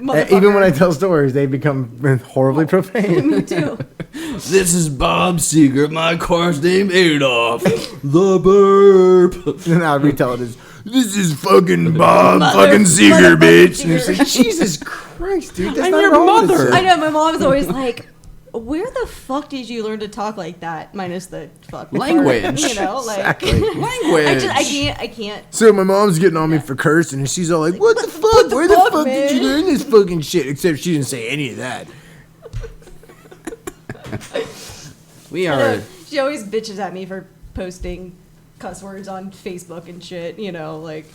that. Even when I tell stories, they become horribly profane. Me too. This is Bob Seger. My car's name Adolf. The Burp. And I'll retell it as, this is fucking Bob Mother- fucking Seger, bitch. And Seger. it's like, Jesus Christ, dude. That's I'm not your wrong with mother. this. I know, my mom's always like, where the fuck did you learn to talk like that? Minus the fuck part, Language. you know, like Exactly. Language. I can't. So my mom's getting on me for cursing, and she's all like, what the fuck? Where the fuck did you learn this fucking shit? Except she didn't say any of that. We I are. know, she always bitches at me for posting cuss words on Facebook and shit. You know, Like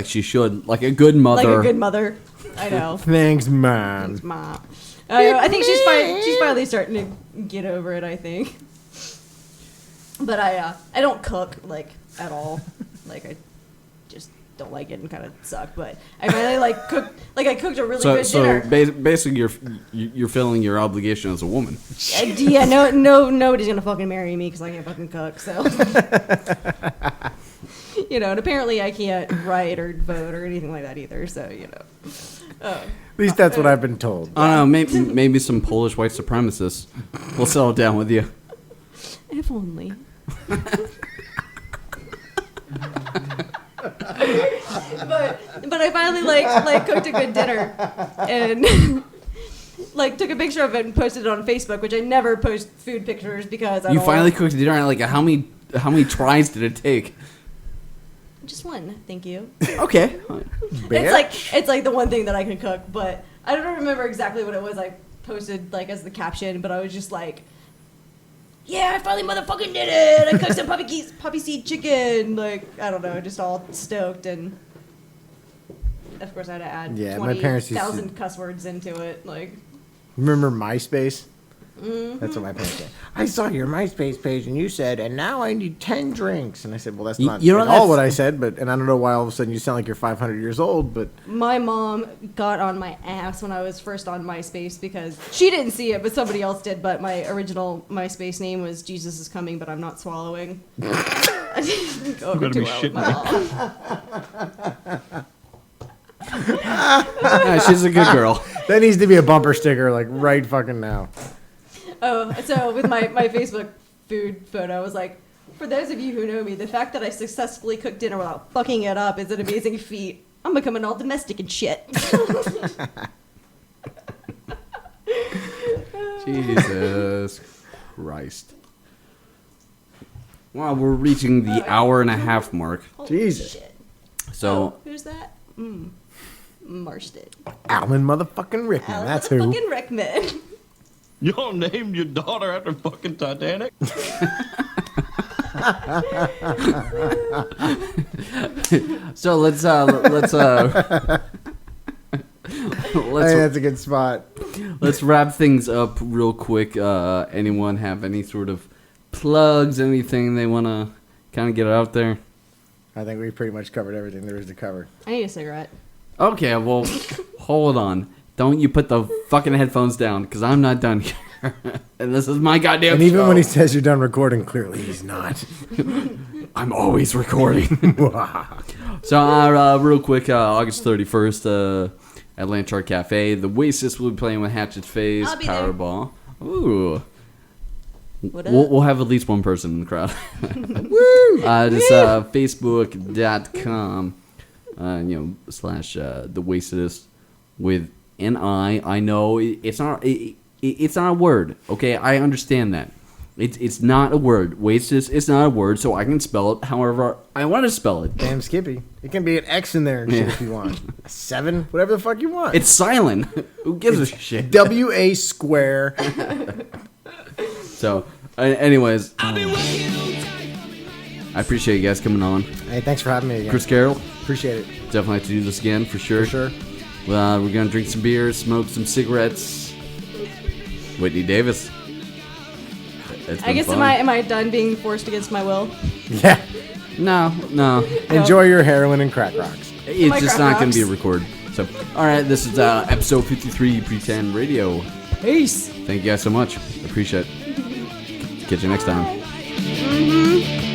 she should. Like a good mother. like a good mother. I know. Thanks, Mom. Thanks, Mom. I think she's finally starting to get over it. I think. But I don't cook like at all. Like I just don't like it and kind of suck. But I finally like cook. Like I cooked a really good dinner. Basically, you're filling your obligation as a woman. Yeah, nobody's gonna fucking marry me because I can't fucking cook. So, you know, and apparently I can't write or vote or anything like that either. So, you know, At least that's what I've been told. I don't know. Maybe some Polish white supremacists will settle down with you. if only. But I finally like cooked a good dinner and. Like took a picture of it and posted it on Facebook, which I never post food pictures because You finally cooked dinner. And like how many tries did it take? Just one, thank you. Okay. It's like the one thing that I can cook, but I don't remember exactly what it was I posted like as the caption, but I was just like, yeah, I finally motherfucking did it. I cooked some poppy seed chicken. Like I don't know, just all stoked, and of course I had to add my parents used to 20,000 cuss words into it. Like, remember MySpace? Mm-hmm. That's what my parents said. I saw your MySpace page and you said, and now I need 10 drinks. And I said, well, that's not at all what I said, and I don't know why all of a sudden you sound like you're 500 years old, but... My mom got on my ass when I was first on MySpace because she didn't see it, but somebody else did, but my original MySpace name was Jesus is Coming, but I'm Not Swallowing. I didn't go over too well with my mom. Yeah, she's a good girl. That needs to be a bumper sticker, like, right fucking now. Oh, so with my Facebook food photo, I was like, for those of you who know me, the fact that I successfully cooked dinner without fucking it up is an amazing feat. I'm becoming all domestic and shit. Jesus Christ. Well, we're reaching the hour and a half mark. Holy Jesus. Shit. So, Who's that? Marston. Alan motherfucking Rickman, Alan that's who. motherfucking Rickman. Y'all named your daughter after fucking Titanic? So let's that's a good spot. Let's wrap things up real quick. Anyone have any sort of plugs, anything they want to kind of get out there? I think we pretty much covered everything there is to cover. I need a cigarette. Okay, well, hold on. Don't you put the fucking headphones down, because I'm not done here. And this is my goddamn And even show. when he says you're done recording, clearly he's not. I'm always recording. So, real quick, August 31st, at Lanchard Cafe, the Oasis will be playing with Hatchet Phase, I'll be there. Powerball. Ooh. What up? We'll have at least one person in the crowd. Woo! Just facebook.com, / the Oasis with an I. I know it's not a word. Okay, I understand that. It's not a word. Oasis is not a word, so I can spell it however I want to spell it. Damn Skippy. It can be an X in there and shit if you want. A 7, whatever the fuck you want. It's silent. Who gives a shit? WA square. So, anyways, I appreciate you guys coming on. Hey, thanks for having me again. Chris Carroll, Appreciate it. definitely have to do this again for sure. For sure. We're gonna drink some beers, smoke some cigarettes. Whitney Davis. It's I been guess fun. am I done being forced against my will? Yeah. No. Enjoy your heroin and crack rocks. It's my just crack not going to be rocks. recorded. So, all right, this is episode 53, Pretend Radio. Peace. Thank you guys so much. Appreciate it. Catch you next time. Mm-hmm.